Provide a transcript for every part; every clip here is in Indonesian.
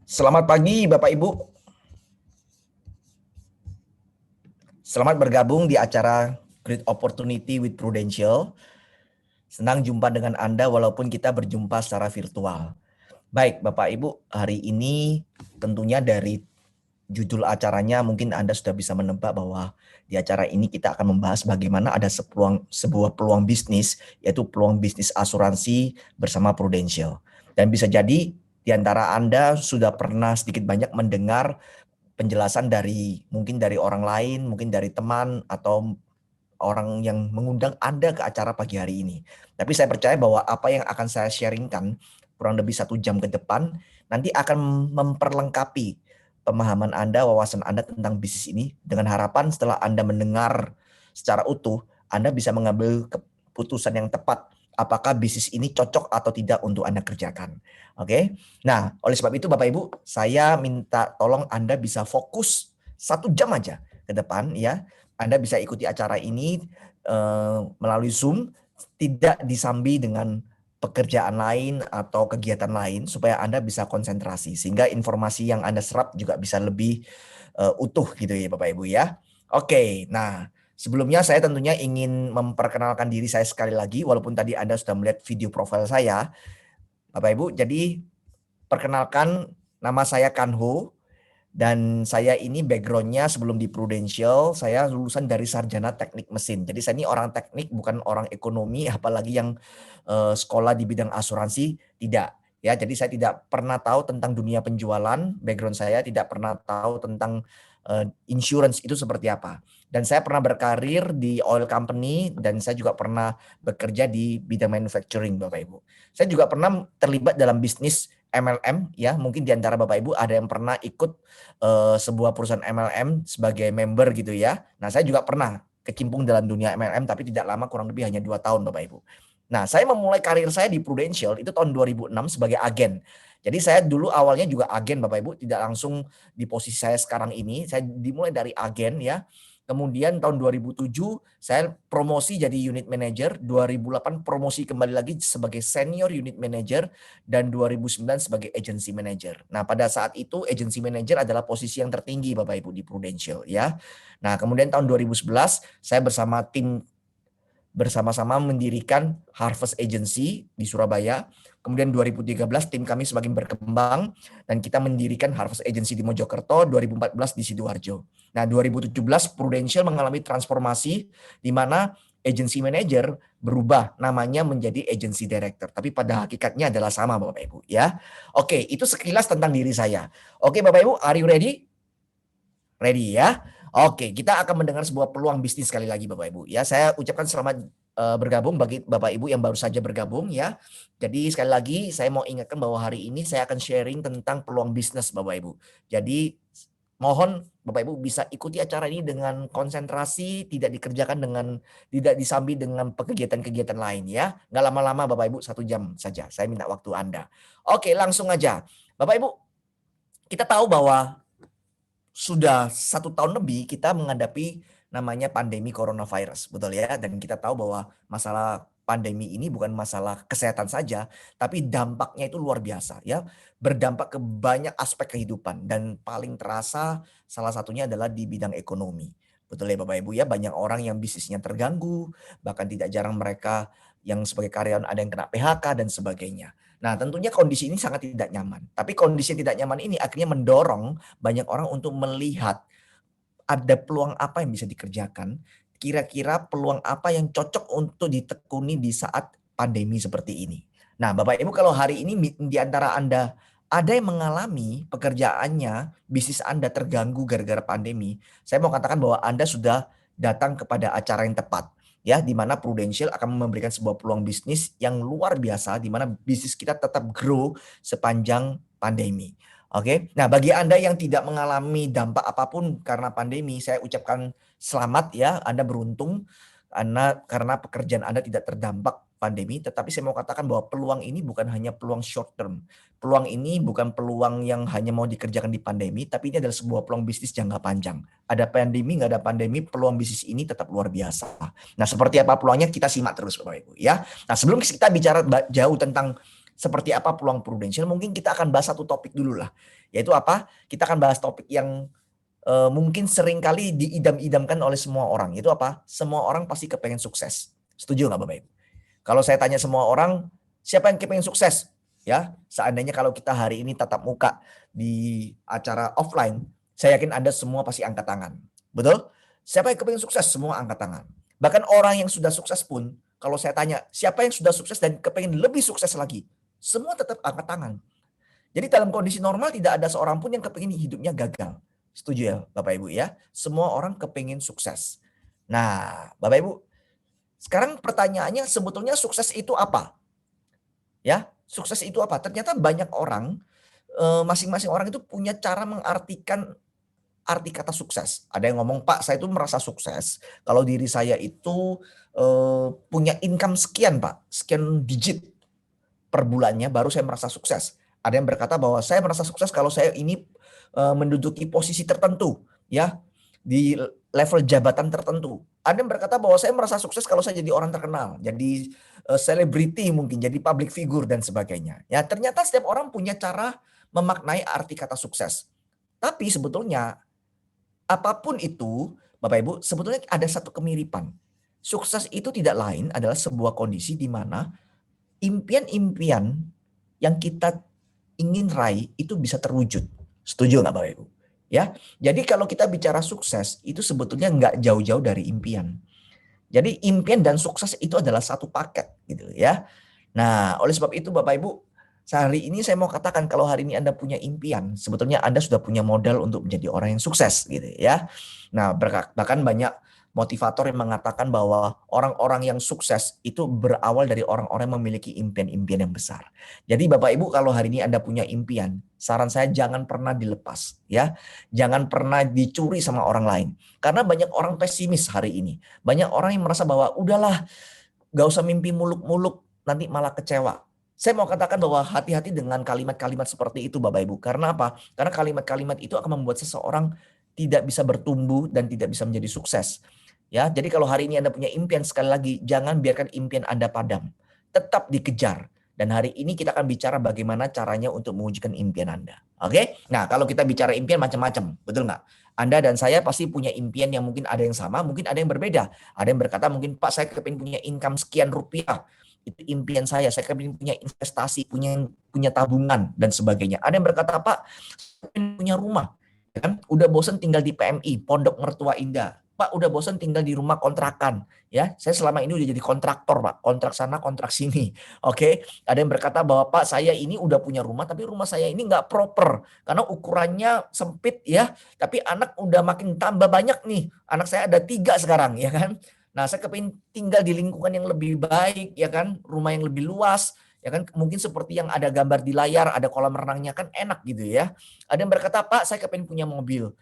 Selamat pagi Bapak Ibu. Selamat bergabung di acara Great Opportunity with Prudential. Senang jumpa dengan Anda walaupun kita berjumpa secara virtual. Baik Bapak Ibu, hari ini tentunya dari judul acaranya mungkin Anda sudah bisa menebak bahwa di acara ini kita akan membahas bagaimana ada sebuah peluang bisnis, yaitu peluang bisnis asuransi bersama Prudential. Dan bisa jadi di antara Anda sudah pernah sedikit banyak mendengar penjelasan mungkin dari orang lain, mungkin dari teman atau orang yang mengundang Anda ke acara pagi hari ini. Tapi saya percaya bahwa apa yang akan saya sharingkan kurang lebih 1 jam ke depan nanti akan memperlengkapi pemahaman Anda, wawasan Anda tentang bisnis ini dengan harapan setelah Anda mendengar secara utuh, Anda bisa mengambil keputusan yang tepat apakah bisnis ini cocok atau tidak untuk Anda kerjakan. Oke. Nah, oleh sebab itu Bapak Ibu, saya minta tolong Anda bisa fokus 1 jam aja ke depan ya. Anda bisa ikuti acara ini melalui Zoom, tidak disambi dengan pekerjaan lain atau kegiatan lain supaya Anda bisa konsentrasi sehingga informasi yang Anda serap juga bisa lebih utuh gitu ya Bapak Ibu ya. Oke, nah sebelumnya saya tentunya ingin memperkenalkan diri saya sekali lagi walaupun tadi Anda sudah melihat video profil saya. Bapak Ibu, jadi perkenalkan nama saya Kanho. Dan saya ini backgroundnya sebelum di Prudential, saya lulusan dari sarjana teknik mesin. Jadi saya ini orang teknik, bukan orang ekonomi, apalagi yang sekolah di bidang asuransi, tidak. Ya, jadi saya tidak pernah tahu tentang dunia penjualan, background saya tidak pernah tahu tentang insurance itu seperti apa. Dan saya pernah berkarir di oil company dan saya juga pernah bekerja di bidang manufacturing, Bapak Ibu. Saya juga pernah terlibat dalam bisnis MLM, ya mungkin di antara Bapak Ibu ada yang pernah ikut sebuah perusahaan MLM sebagai member gitu ya. Nah, saya juga pernah kecimpung dalam dunia MLM tapi tidak lama, kurang lebih hanya 2 tahun Bapak Ibu. Nah, saya memulai karir saya di Prudential itu tahun 2006 sebagai agen. Jadi saya dulu awalnya juga agen Bapak Ibu, tidak langsung di posisi saya sekarang ini. Saya dimulai dari agen ya. Kemudian tahun 2007 saya promosi jadi unit manager, 2008 promosi kembali lagi sebagai senior unit manager, dan 2009 sebagai agency manager. Nah, pada saat itu agency manager adalah posisi yang tertinggi Bapak Ibu di Prudential ya. Nah, kemudian tahun 2011 saya bersama tim bersama-sama mendirikan Harvest Agency di Surabaya. Kemudian 2013 tim kami semakin berkembang dan kita mendirikan Harvest Agency di Mojokerto, 2014 di Sidoarjo. Nah, 2017 Prudential mengalami transformasi di mana agency manager berubah namanya menjadi agency director. Tapi pada hakikatnya adalah sama Bapak Ibu ya. Oke, itu sekilas tentang diri saya. Oke Bapak Ibu, are you ready? Ready ya? Oke, kita akan mendengar sebuah peluang bisnis sekali lagi Bapak Ibu. Ya, saya ucapkan selamat bergabung bagi Bapak Ibu yang baru saja bergabung ya. Jadi sekali lagi saya mau ingatkan bahwa hari ini saya akan sharing tentang peluang bisnis Bapak Ibu. Jadi mohon Bapak Ibu bisa ikuti acara ini dengan konsentrasi, tidak disambi dengan kegiatan-kegiatan lain ya. Nggak lama-lama Bapak Ibu, 1 jam saja. Saya minta waktu Anda. Oke, langsung aja. Bapak Ibu, kita tahu bahwa sudah 1 tahun lebih kita menghadapi namanya pandemi coronavirus, betul ya? Dan kita tahu bahwa masalah pandemi ini bukan masalah kesehatan saja, tapi dampaknya itu luar biasa ya. Berdampak ke banyak aspek kehidupan dan paling terasa salah satunya adalah di bidang ekonomi. Betul ya Bapak Ibu ya, banyak orang yang bisnisnya terganggu, bahkan tidak jarang mereka yang sebagai karyawan ada yang kena PHK dan sebagainya. Nah, tentunya kondisi ini sangat tidak nyaman. Tapi kondisi yang tidak nyaman ini akhirnya mendorong banyak orang untuk melihat ada peluang apa yang bisa dikerjakan, kira-kira peluang apa yang cocok untuk ditekuni di saat pandemi seperti ini. Nah, Bapak Ibu kalau hari ini di antara Anda ada yang mengalami pekerjaannya, bisnis Anda terganggu gara-gara pandemi, saya mau katakan bahwa Anda sudah datang kepada acara yang tepat. Ya, di mana Prudential akan memberikan sebuah peluang bisnis yang luar biasa, di mana bisnis kita tetap grow sepanjang pandemi. Oke, nah bagi Anda yang tidak mengalami dampak apapun karena pandemi, saya ucapkan selamat ya, Anda beruntung karena pekerjaan Anda tidak terdampak pandemi, tetapi saya mau katakan bahwa peluang ini bukan hanya peluang short term. Peluang ini bukan peluang yang hanya mau dikerjakan di pandemi, tapi ini adalah sebuah peluang bisnis jangka panjang. Ada pandemi, nggak ada pandemi, peluang bisnis ini tetap luar biasa. Nah, seperti apa peluangnya kita simak terus Bapak Ibu ya. Nah, sebelum kita bicara jauh tentang seperti apa peluang prudensial, mungkin kita akan bahas satu topik dulu lah. Yaitu apa? Kita akan bahas topik yang mungkin seringkali diidam-idamkan oleh semua orang. Itu apa? Semua orang pasti kepengen sukses. Setuju nggak Bapak Ibu? Kalau saya tanya semua orang, siapa yang kepengen sukses? Ya, seandainya kalau kita hari ini tatap muka di acara offline, saya yakin Anda semua pasti angkat tangan. Betul? Siapa yang kepengen sukses? Semua angkat tangan. Bahkan orang yang sudah sukses pun, kalau saya tanya, siapa yang sudah sukses dan kepengen lebih sukses lagi? Semua tetap angkat tangan. Jadi dalam kondisi normal tidak ada seorang pun yang kepengen hidupnya gagal. Setuju ya Bapak Ibu ya? Semua orang kepengen sukses. Nah, Bapak Ibu, sekarang pertanyaannya sebetulnya sukses itu apa? Ya, sukses itu apa? Ternyata banyak orang, masing-masing orang itu punya cara mengartikan arti kata sukses. Ada yang ngomong, "Pak, saya itu merasa sukses kalau diri saya itu punya income sekian, Pak, sekian digit per bulannya baru saya merasa sukses." Ada yang berkata bahwa saya merasa sukses kalau saya ini menduduki posisi tertentu, ya, di level jabatan tertentu. Ada yang berkata bahwa saya merasa sukses kalau saya jadi orang terkenal, jadi selebriti mungkin, jadi public figure dan sebagainya. Ya, ternyata setiap orang punya cara memaknai arti kata sukses. Tapi sebetulnya apapun itu, Bapak Ibu, sebetulnya ada satu kemiripan. Sukses itu tidak lain adalah sebuah kondisi di mana impian-impian yang kita ingin raih itu bisa terwujud. Setuju nggak Bapak Ibu? Ya, jadi kalau kita bicara sukses itu sebetulnya nggak jauh-jauh dari impian. Jadi impian dan sukses itu adalah satu paket gitu ya. Nah, oleh sebab itu Bapak Ibu, sehari ini saya mau katakan kalau hari ini Anda punya impian, sebetulnya Anda sudah punya modal untuk menjadi orang yang sukses gitu ya. Nah, bahkan banyak motivator yang mengatakan bahwa orang-orang yang sukses itu berawal dari orang-orang yang memiliki impian-impian yang besar. Jadi Bapak Ibu kalau hari ini Anda punya impian, saran saya jangan pernah dilepas ya. Jangan pernah dicuri sama orang lain. Karena banyak orang pesimis hari ini. Banyak orang yang merasa bahwa udahlah gak usah mimpi muluk-muluk, nanti malah kecewa. Saya mau katakan bahwa hati-hati dengan kalimat-kalimat seperti itu Bapak Ibu. Karena apa? Karena kalimat-kalimat itu akan membuat seseorang tidak bisa bertumbuh dan tidak bisa menjadi sukses. Ya, jadi kalau hari ini Anda punya impian, sekali lagi jangan biarkan impian Anda padam. Tetap dikejar. Dan hari ini kita akan bicara bagaimana caranya untuk mewujudkan impian Anda. Oke? Nah, kalau kita bicara impian macam-macam, betul nggak? Anda dan saya pasti punya impian yang mungkin ada yang sama, mungkin ada yang berbeda. Ada yang berkata mungkin Pak saya kepingin punya income sekian rupiah. Itu impian saya kepingin punya investasi, punya tabungan dan sebagainya. Ada yang berkata Pak saya kepingin punya rumah. Ya kan? Udah bosan tinggal di PMI, Pondok Mertua Indah. Pak udah bosan tinggal di rumah kontrakan. Ya, saya selama ini udah jadi kontraktor Pak, kontrak sana kontrak sini. Oke, ada yang berkata bahwa Pak saya ini udah punya rumah tapi rumah saya ini nggak proper karena ukurannya sempit ya. Tapi anak udah makin tambah banyak nih. Anak saya ada 3 sekarang ya kan. Nah saya kepingin tinggal di lingkungan yang lebih baik ya kan. Rumah yang lebih luas ya kan. Mungkin seperti yang ada gambar di layar, ada kolam renangnya kan enak gitu ya. Ada yang berkata Pak saya kepingin punya mobil.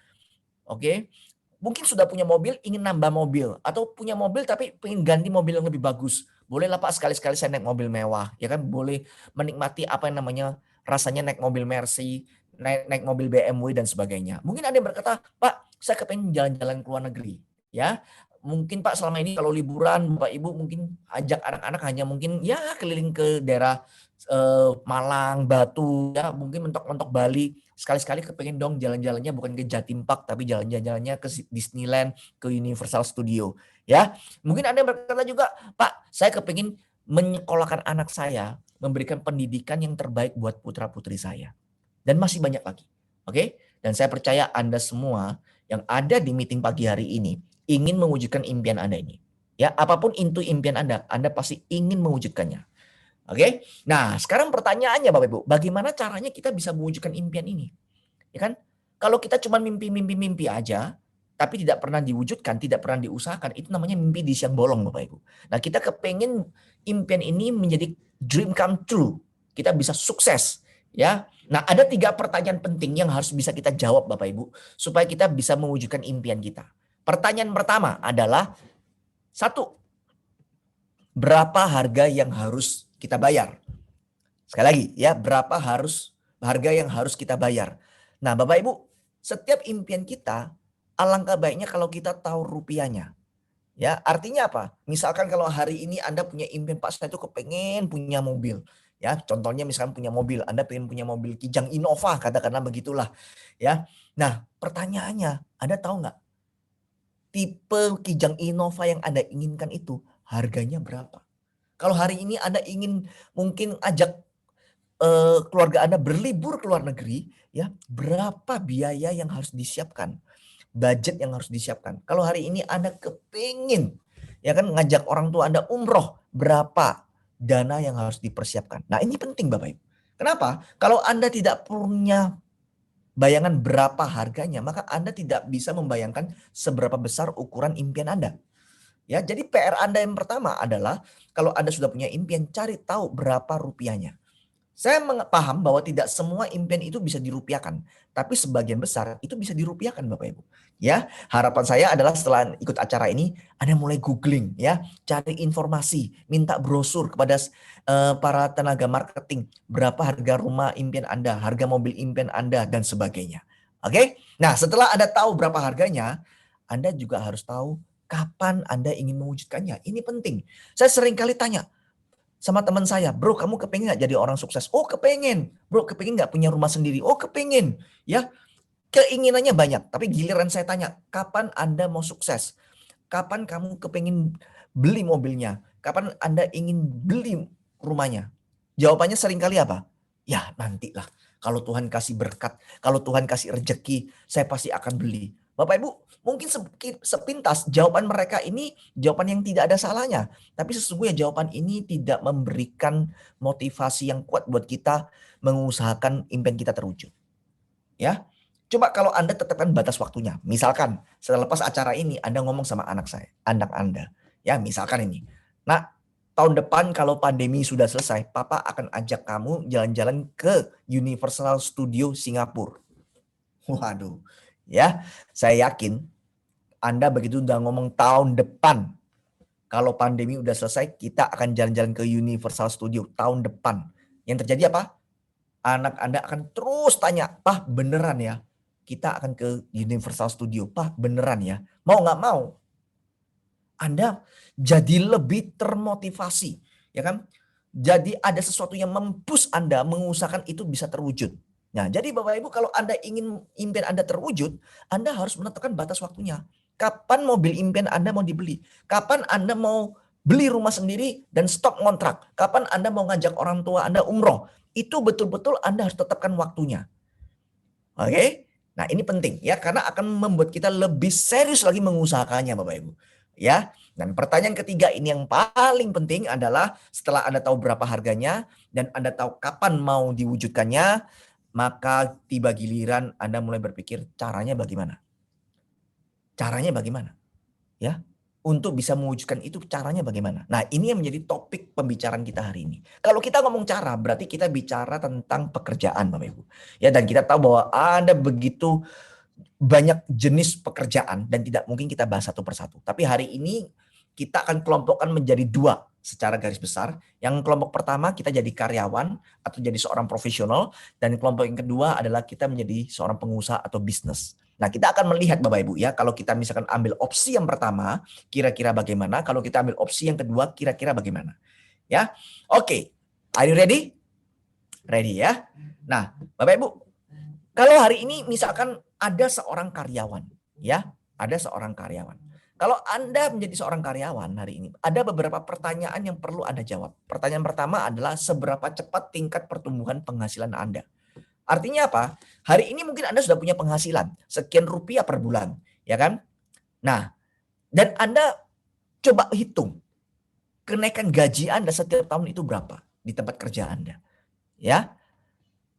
Oke. Mungkin sudah punya mobil, ingin nambah mobil. Atau punya mobil tapi pengen ganti mobil yang lebih bagus. Bolehlah Pak sekali-sekali saya naik mobil mewah. Ya kan boleh menikmati apa yang namanya rasanya naik mobil Mercy, naik mobil BMW dan sebagainya. Mungkin ada yang berkata, Pak saya kepengen jalan-jalan ke luar negeri. Ya, mungkin Pak selama ini kalau liburan Bapak Ibu mungkin ajak anak-anak hanya mungkin ya keliling ke daerah Malang, Batu, ya mungkin mentok-mentok Bali. Sekali-sekali kepengen dong jalan-jalannya bukan ke Jatim Park tapi jalan-jalannya ke Disneyland, ke Universal Studio, ya. Mungkin ada yang berkata juga, "Pak, saya kepengen menyekolahkan anak saya, memberikan pendidikan yang terbaik buat putra-putri saya." Dan masih banyak lagi. Oke? Dan saya percaya Anda semua yang ada di meeting pagi hari ini ingin mewujudkan impian Anda ini. Ya, apapun itu impian Anda pasti ingin mewujudkannya. Oke? Nah, sekarang pertanyaannya Bapak Ibu, bagaimana caranya kita bisa mewujudkan impian ini? Ya kan? Kalau kita cuma mimpi-mimpi aja, tapi tidak pernah diwujudkan, tidak pernah diusahakan, itu namanya mimpi di siang bolong Bapak Ibu. Nah, kita kepengen impian ini menjadi dream come true. Kita bisa sukses, ya. Nah, ada 3 pertanyaan penting yang harus bisa kita jawab Bapak Ibu, supaya kita bisa mewujudkan impian kita. Pertanyaan pertama adalah, 1, berapa harga yang harus kita bayar? Sekali lagi ya, berapa harga yang harus kita bayar? Nah, Bapak Ibu, setiap impian kita alangkah baiknya kalau kita tahu rupiahnya. Ya, artinya apa? Misalkan kalau hari ini Anda punya impian Pak saya itu kepengen punya mobil. Ya, contohnya misalkan punya mobil, Anda pengen punya mobil Kijang Innova, katakanlah begitulah. Ya, nah pertanyaannya, Anda tahu nggak tipe Kijang Innova yang Anda inginkan itu harganya berapa? Kalau hari ini Anda ingin mungkin ajak keluarga Anda berlibur ke luar negeri, ya berapa biaya yang harus disiapkan? Budget yang harus disiapkan. Kalau hari ini Anda kepingin ya kan ngajak orang tua Anda umroh, berapa dana yang harus dipersiapkan? Nah, ini penting Bapak Ibu. Kenapa? Kalau Anda tidak punya bayangan berapa harganya, maka Anda tidak bisa membayangkan seberapa besar ukuran impian Anda. Ya, jadi PR Anda yang pertama adalah kalau Anda sudah punya impian, cari tahu berapa rupiahnya. Saya paham bahwa tidak semua impian itu bisa dirupiahkan, tapi sebagian besar itu bisa dirupiahkan Bapak Ibu. Ya, harapan saya adalah setelah ikut acara ini Anda mulai googling ya, cari informasi, minta brosur kepada para tenaga marketing, berapa harga rumah impian Anda, harga mobil impian Anda dan sebagainya. Oke? Nah, setelah Anda tahu berapa harganya, Anda juga harus tahu kapan Anda ingin mewujudkannya. Ini penting. Saya sering kali tanya, sama teman saya, bro kamu kepengen nggak jadi orang sukses? Oh kepengen. Bro kepengen nggak punya rumah sendiri? Oh kepengen. Ya, keinginannya banyak. Tapi giliran saya tanya, kapan Anda mau sukses? Kapan kamu kepengen beli mobilnya? Kapan Anda ingin beli rumahnya? Jawabannya seringkali apa? Ya nantilah. Kalau Tuhan kasih berkat, kalau Tuhan kasih rezeki, saya pasti akan beli. Bapak Ibu, mungkin sepintas jawaban mereka ini jawaban yang tidak ada salahnya. Tapi sesungguhnya jawaban ini tidak memberikan motivasi yang kuat buat kita mengusahakan impian kita terwujud. Ya, coba kalau Anda tetapkan batas waktunya. Misalkan setelah lepas acara ini Anda ngomong sama anak saya, anak Anda. Ya, misalkan ini. Nah, tahun depan kalau pandemi sudah selesai, Papa akan ajak kamu jalan-jalan ke Universal Studio Singapura. Waduh. Ya, saya yakin Anda begitu udah ngomong tahun depan, kalau pandemi udah selesai, kita akan jalan-jalan ke Universal Studio tahun depan. Yang terjadi apa? Anak Anda akan terus tanya, Pak beneran ya? Kita akan ke Universal Studio. Pak beneran ya? Mau nggak mau? Anda jadi lebih termotivasi. Ya kan? Jadi ada sesuatu yang mempush Anda mengusahakan itu bisa terwujud. Nah, jadi Bapak Ibu kalau Anda ingin impian Anda terwujud, Anda harus menentukan batas waktunya. Kapan mobil impian Anda mau dibeli? Kapan Anda mau beli rumah sendiri dan stop ngontrak? Kapan Anda mau ngajak orang tua Anda umroh? Itu betul-betul Anda harus tetapkan waktunya. Oke? Nah, ini penting ya karena akan membuat kita lebih serius lagi mengusahakannya Bapak Ibu. Ya. Dan pertanyaan ketiga ini yang paling penting adalah setelah Anda tahu berapa harganya dan Anda tahu kapan mau diwujudkannya, maka tiba giliran Anda mulai berpikir caranya bagaimana? Caranya bagaimana? Ya. Untuk bisa mewujudkan itu caranya bagaimana? Nah, ini yang menjadi topik pembicaraan kita hari ini. Kalau kita ngomong cara, berarti kita bicara tentang pekerjaan, Bapak Ibu. Ya, dan kita tahu bahwa ada begitu banyak jenis pekerjaan dan tidak mungkin kita bahas satu persatu. Tapi hari ini kita akan kelompokkan menjadi dua secara garis besar. Yang kelompok pertama kita jadi karyawan atau jadi seorang profesional dan kelompok yang kedua adalah kita menjadi seorang pengusaha atau bisnis. Nah, kita akan melihat Bapak Ibu ya, kalau kita misalkan ambil opsi yang pertama, kira-kira bagaimana? Kalau kita ambil opsi yang kedua, kira-kira bagaimana? Ya. Oke. Are you ready? Ready ya. Nah, Bapak Ibu, kalau hari ini misalkan ada seorang karyawan, ya, ada seorang karyawan. Kalau Anda menjadi seorang karyawan hari ini, ada beberapa pertanyaan yang perlu Anda jawab. Pertanyaan pertama adalah seberapa cepat tingkat pertumbuhan penghasilan Anda. Artinya apa? Hari ini mungkin Anda sudah punya penghasilan sekian rupiah per bulan, ya kan? Nah, dan Anda coba hitung kenaikan gaji Anda setiap tahun itu berapa di tempat kerja Anda, ya?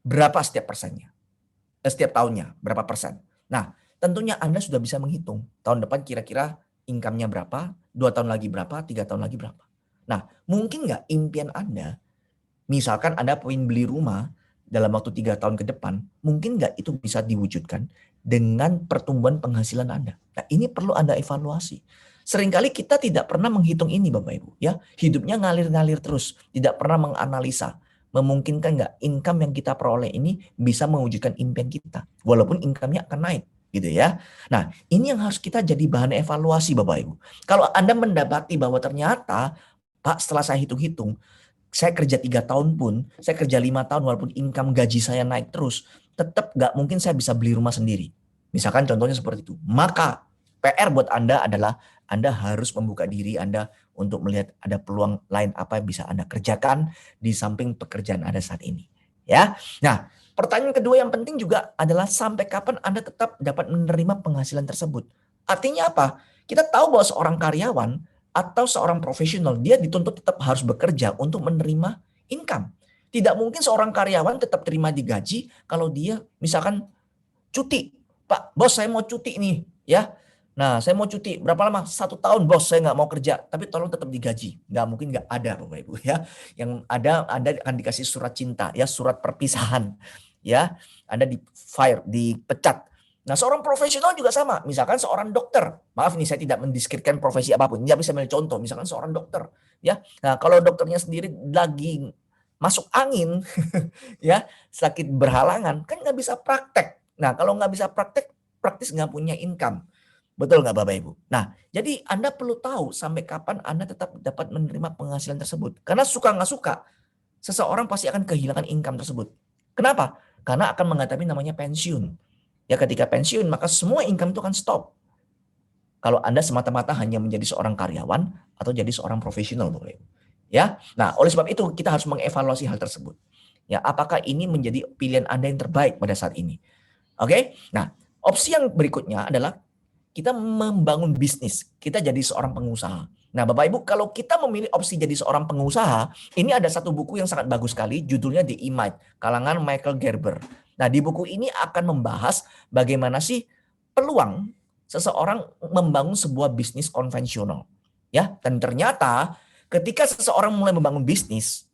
Berapa setiap persennya? Setiap tahunnya berapa persen? Nah, tentunya Anda sudah bisa menghitung tahun depan kira-kira income-nya berapa, 2 tahun lagi berapa, 3 tahun lagi berapa. Nah, mungkin nggak impian Anda, misalkan Anda pengen beli rumah dalam waktu 3 tahun ke depan, mungkin nggak itu bisa diwujudkan dengan pertumbuhan penghasilan Anda. Nah, ini perlu Anda evaluasi. Seringkali kita tidak pernah menghitung ini Bapak Ibu, ya. Hidupnya ngalir-ngalir terus, tidak pernah menganalisa. Memungkinkan nggak income yang kita peroleh ini bisa mewujudkan impian kita, walaupun income-nya akan naik, gitu ya. Nah, ini yang harus kita jadi bahan evaluasi Bapak Ibu. Kalau Anda mendapati bahwa ternyata, Pak setelah saya hitung-hitung, saya kerja 3 tahun pun, saya kerja 5 tahun walaupun income gaji saya naik terus, tetap nggak mungkin saya bisa beli rumah sendiri. Misalkan contohnya seperti itu. Maka PR buat Anda adalah Anda harus membuka diri Anda untuk melihat ada peluang lain apa yang bisa Anda kerjakan di samping pekerjaan Anda saat ini. Ya. Nah, pertanyaan kedua yang penting juga adalah sampai kapan Anda tetap dapat menerima penghasilan tersebut. Artinya apa? Kita tahu bahwa seorang karyawan atau seorang profesional, dia dituntut tetap harus bekerja untuk menerima income. Tidak mungkin seorang karyawan tetap terima digaji kalau dia misalkan cuti. Pak, bos saya mau cuti nih, ya. Nah, saya mau cuti. Berapa lama? 1 tahun, bos. Saya nggak mau kerja. Tapi tolong tetap digaji. Nggak mungkin nggak ada, Bapak Ibu. Ya. Yang ada, Anda akan dikasih surat cinta, ya, surat perpisahan. Ya, Anda di fire, dipecat. Nah, seorang profesional juga sama. Misalkan seorang dokter. Maaf nih, saya tidak mendiskreditkan profesi apapun. Ini bisa ambil contoh. Misalkan seorang dokter. Ya, nah kalau dokternya sendiri lagi masuk angin, ya, sakit berhalangan, kan nggak bisa praktek. Nah, kalau nggak bisa praktek, praktis nggak punya income. Betul nggak Bapak Ibu? Nah, jadi Anda perlu tahu sampai kapan Anda tetap dapat menerima penghasilan tersebut. Karena suka nggak suka, seseorang pasti akan kehilangan income tersebut. Kenapa? Karena akan menghadapi namanya pensiun. Ya, ketika pensiun, maka semua income itu akan stop. Kalau Anda semata-mata hanya menjadi seorang karyawan atau jadi seorang profesional, Bapak Ibu. Ya. Nah, oleh sebab itu kita harus mengevaluasi hal tersebut. Ya, apakah ini menjadi pilihan Anda yang terbaik pada saat ini? Oke? Nah, opsi yang berikutnya adalah kita membangun bisnis. Kita jadi seorang pengusaha. Nah, Bapak Ibu, kalau kita memilih opsi jadi seorang pengusaha, ini ada satu buku yang sangat bagus sekali, judulnya The E-Myth, kalangan Michael Gerber. Nah, di buku ini akan membahas bagaimana sih peluang seseorang membangun sebuah bisnis konvensional. Ya, dan ternyata ketika seseorang mulai membangun bisnis,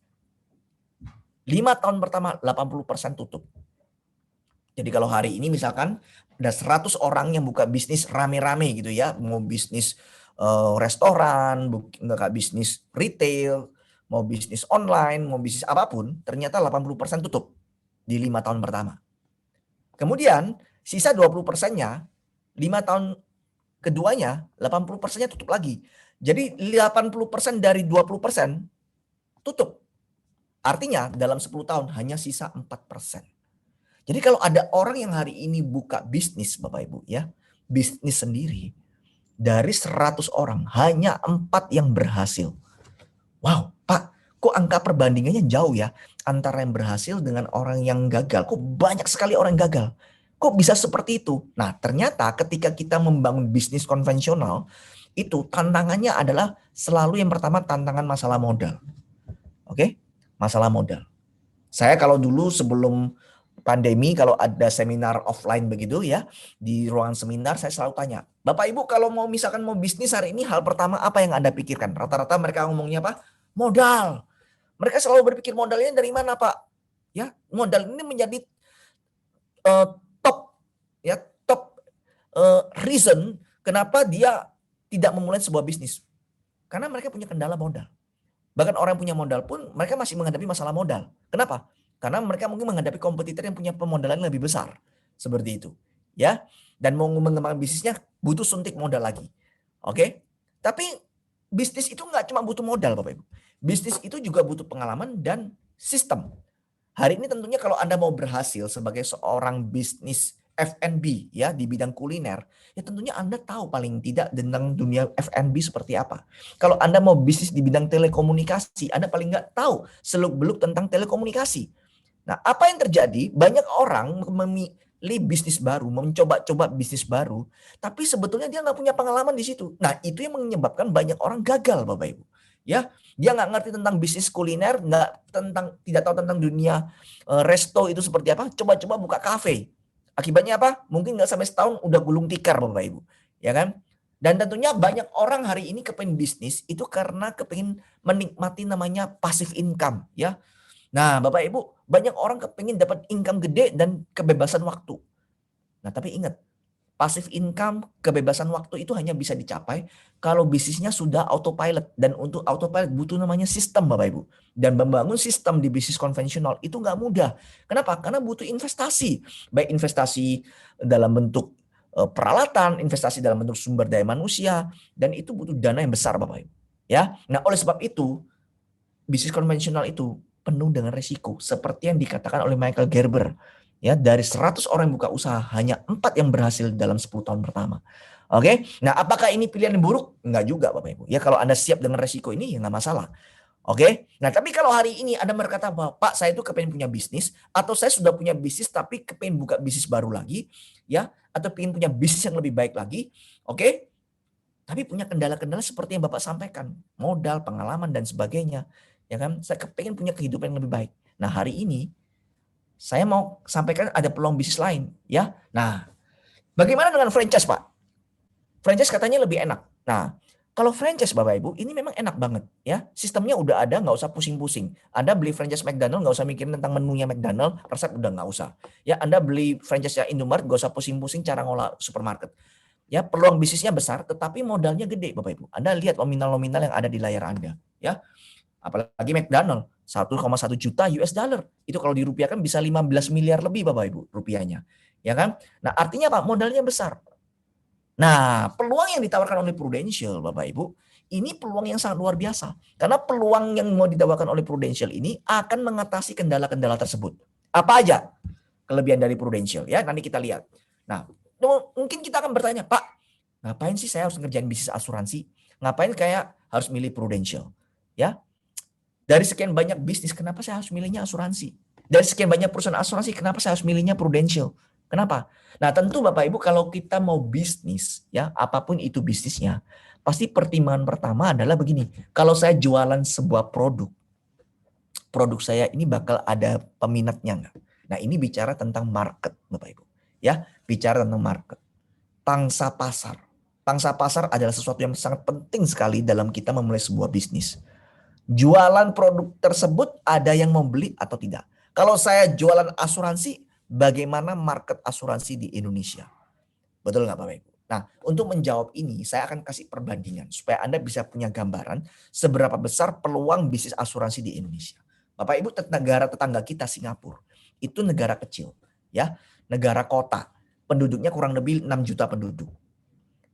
5 tahun pertama 80% tutup. Jadi kalau hari ini misalkan ada 100 orang yang buka bisnis rame-rame gitu ya, mau bisnis restoran, buka bisnis retail, mau bisnis online, mau bisnis apapun, ternyata 80% tutup di 5 tahun pertama. Kemudian sisa 20%-nya, 5 tahun keduanya 80%-nya tutup lagi. Jadi 80% dari 20% tutup. Artinya dalam 10 tahun hanya sisa 4%. Jadi kalau ada orang yang hari ini buka bisnis Bapak Ibu ya, bisnis sendiri, dari 100 orang hanya 4 yang berhasil. Wow, Pak, kok angka perbandingannya jauh ya antara yang berhasil dengan orang yang gagal. Kok banyak sekali orang yang gagal. Kok bisa seperti itu? Nah, ternyata ketika kita membangun bisnis konvensional, itu tantangannya adalah selalu yang pertama tantangan masalah modal. Oke? Masalah modal. Saya kalau dulu sebelum pandemi, kalau ada seminar offline begitu ya, di ruangan seminar saya selalu tanya, Bapak Ibu kalau mau misalkan mau bisnis hari ini, hal pertama apa yang Anda pikirkan? Rata-rata mereka ngomongnya apa? Modal. Mereka selalu berpikir modalnya dari mana Pak? Ya, modal ini menjadi top ya, top reason kenapa dia tidak memulai sebuah bisnis. Karena mereka punya kendala modal. Bahkan orang yang punya modal pun mereka masih menghadapi masalah modal. Kenapa? Karena mereka mungkin menghadapi kompetitor yang punya pemodalan lebih besar. Seperti itu. Ya. Dan mau mengembangkan bisnisnya butuh suntik modal lagi. Oke? Tapi bisnis itu nggak cuma butuh modal Bapak Ibu. Bisnis itu juga butuh pengalaman dan sistem. Hari ini tentunya kalau Anda mau berhasil sebagai seorang bisnis F&B ya di bidang kuliner, ya tentunya Anda tahu paling tidak tentang dunia F&B seperti apa. Kalau Anda mau bisnis di bidang telekomunikasi, Anda paling nggak tahu seluk-beluk tentang telekomunikasi. Nah, apa yang terjadi? Banyak orang memilih bisnis baru, mencoba-coba bisnis baru, tapi sebetulnya dia nggak punya pengalaman di situ. Nah, itu yang menyebabkan banyak orang gagal, Bapak Ibu. Ya, dia nggak ngerti tentang bisnis kuliner, tidak tahu tentang dunia resto itu seperti apa. Coba-coba buka kafe. Akibatnya apa? Mungkin nggak sampai setahun udah gulung tikar, Bapak Ibu. Ya kan? Dan tentunya banyak orang hari ini kepengen bisnis itu karena kepengen menikmati namanya passive income, ya. Nah, Bapak Ibu, banyak orang kepengen dapat income gede dan kebebasan waktu. Nah, tapi ingat, passive income, kebebasan waktu itu hanya bisa dicapai kalau bisnisnya sudah autopilot. Dan untuk autopilot butuh namanya sistem Bapak Ibu. Dan membangun sistem di bisnis konvensional itu nggak mudah. Kenapa? Karena butuh investasi. Baik investasi dalam bentuk peralatan, investasi dalam bentuk sumber daya manusia. Dan itu butuh dana yang besar Bapak Ibu. Ya, nah oleh sebab itu, bisnis konvensional itu penuh dengan resiko. Seperti yang dikatakan oleh Michael Gerber. Ya, dari 100 orang yang buka usaha, hanya 4 yang berhasil dalam 10 tahun pertama. Oke, nah apakah ini pilihan yang buruk? Enggak juga Bapak Ibu. Ya kalau Anda siap dengan resiko ini, ya nggak masalah. Oke, nah tapi kalau hari ini Anda berkata bahwa Pak saya itu kepengen punya bisnis, atau saya sudah punya bisnis tapi kepengen buka bisnis baru lagi, ya, atau pengen punya bisnis yang lebih baik lagi, oke, tapi punya kendala-kendala seperti yang Bapak sampaikan, modal, pengalaman dan sebagainya, ya kan? Saya kepengen punya kehidupan yang lebih baik. Nah hari ini saya mau sampaikan ada peluang bisnis lain, ya. Nah, bagaimana dengan franchise Pak? Franchise katanya lebih enak. Nah, kalau franchise Bapak Ibu, ini memang enak banget ya. Sistemnya udah ada, nggak usah pusing-pusing. Anda beli franchise McDonald, nggak usah mikirin tentang menunya McDonald, resep udah nggak usah. Ya, Anda beli franchise Indomaret, nggak usah pusing-pusing cara ngolah supermarket. Ya, peluang bisnisnya besar, tetapi modalnya gede Bapak Ibu. Anda lihat nominal-nominal yang ada di layar Anda. Ya, apalagi McDonald, 1,1 juta US dollar. Itu kalau dirupiahkan bisa 15 miliar lebih Bapak Ibu rupiahnya. Ya kan? Nah, artinya apa? Modalnya besar. Nah, peluang yang ditawarkan oleh Prudential, Bapak Ibu, ini peluang yang sangat luar biasa. Karena peluang yang mau ditawarkan oleh Prudential ini akan mengatasi kendala-kendala tersebut. Apa aja kelebihan dari Prudential? Ya, nanti kita lihat. Nah, mungkin kita akan bertanya, Pak, ngapain sih saya harus ngerjain bisnis asuransi? Ngapain kayak harus milih Prudential? Ya, dari sekian banyak bisnis, kenapa saya harus milihnya asuransi? Dari sekian banyak perusahaan asuransi, kenapa saya harus milihnya Prudential? Kenapa? Nah, tentu Bapak Ibu kalau kita mau bisnis, ya apapun itu bisnisnya, pasti pertimbangan pertama adalah begini. Kalau saya jualan sebuah produk saya ini bakal ada peminatnya nggak? Nah, ini bicara tentang market, Bapak Ibu. Ya, bicara tentang market. Pangsa pasar. Pangsa pasar adalah sesuatu yang sangat penting sekali dalam kita memulai sebuah bisnis. Jualan produk tersebut ada yang mau beli atau tidak. Kalau saya jualan asuransi, bagaimana market asuransi di Indonesia? Betul nggak Bapak Ibu? Nah, untuk menjawab ini, saya akan kasih perbandingan supaya Anda bisa punya gambaran seberapa besar peluang bisnis asuransi di Indonesia. Bapak Ibu, negara tetangga kita Singapura, itu negara kecil, ya, negara kota, penduduknya kurang lebih 6 juta penduduk.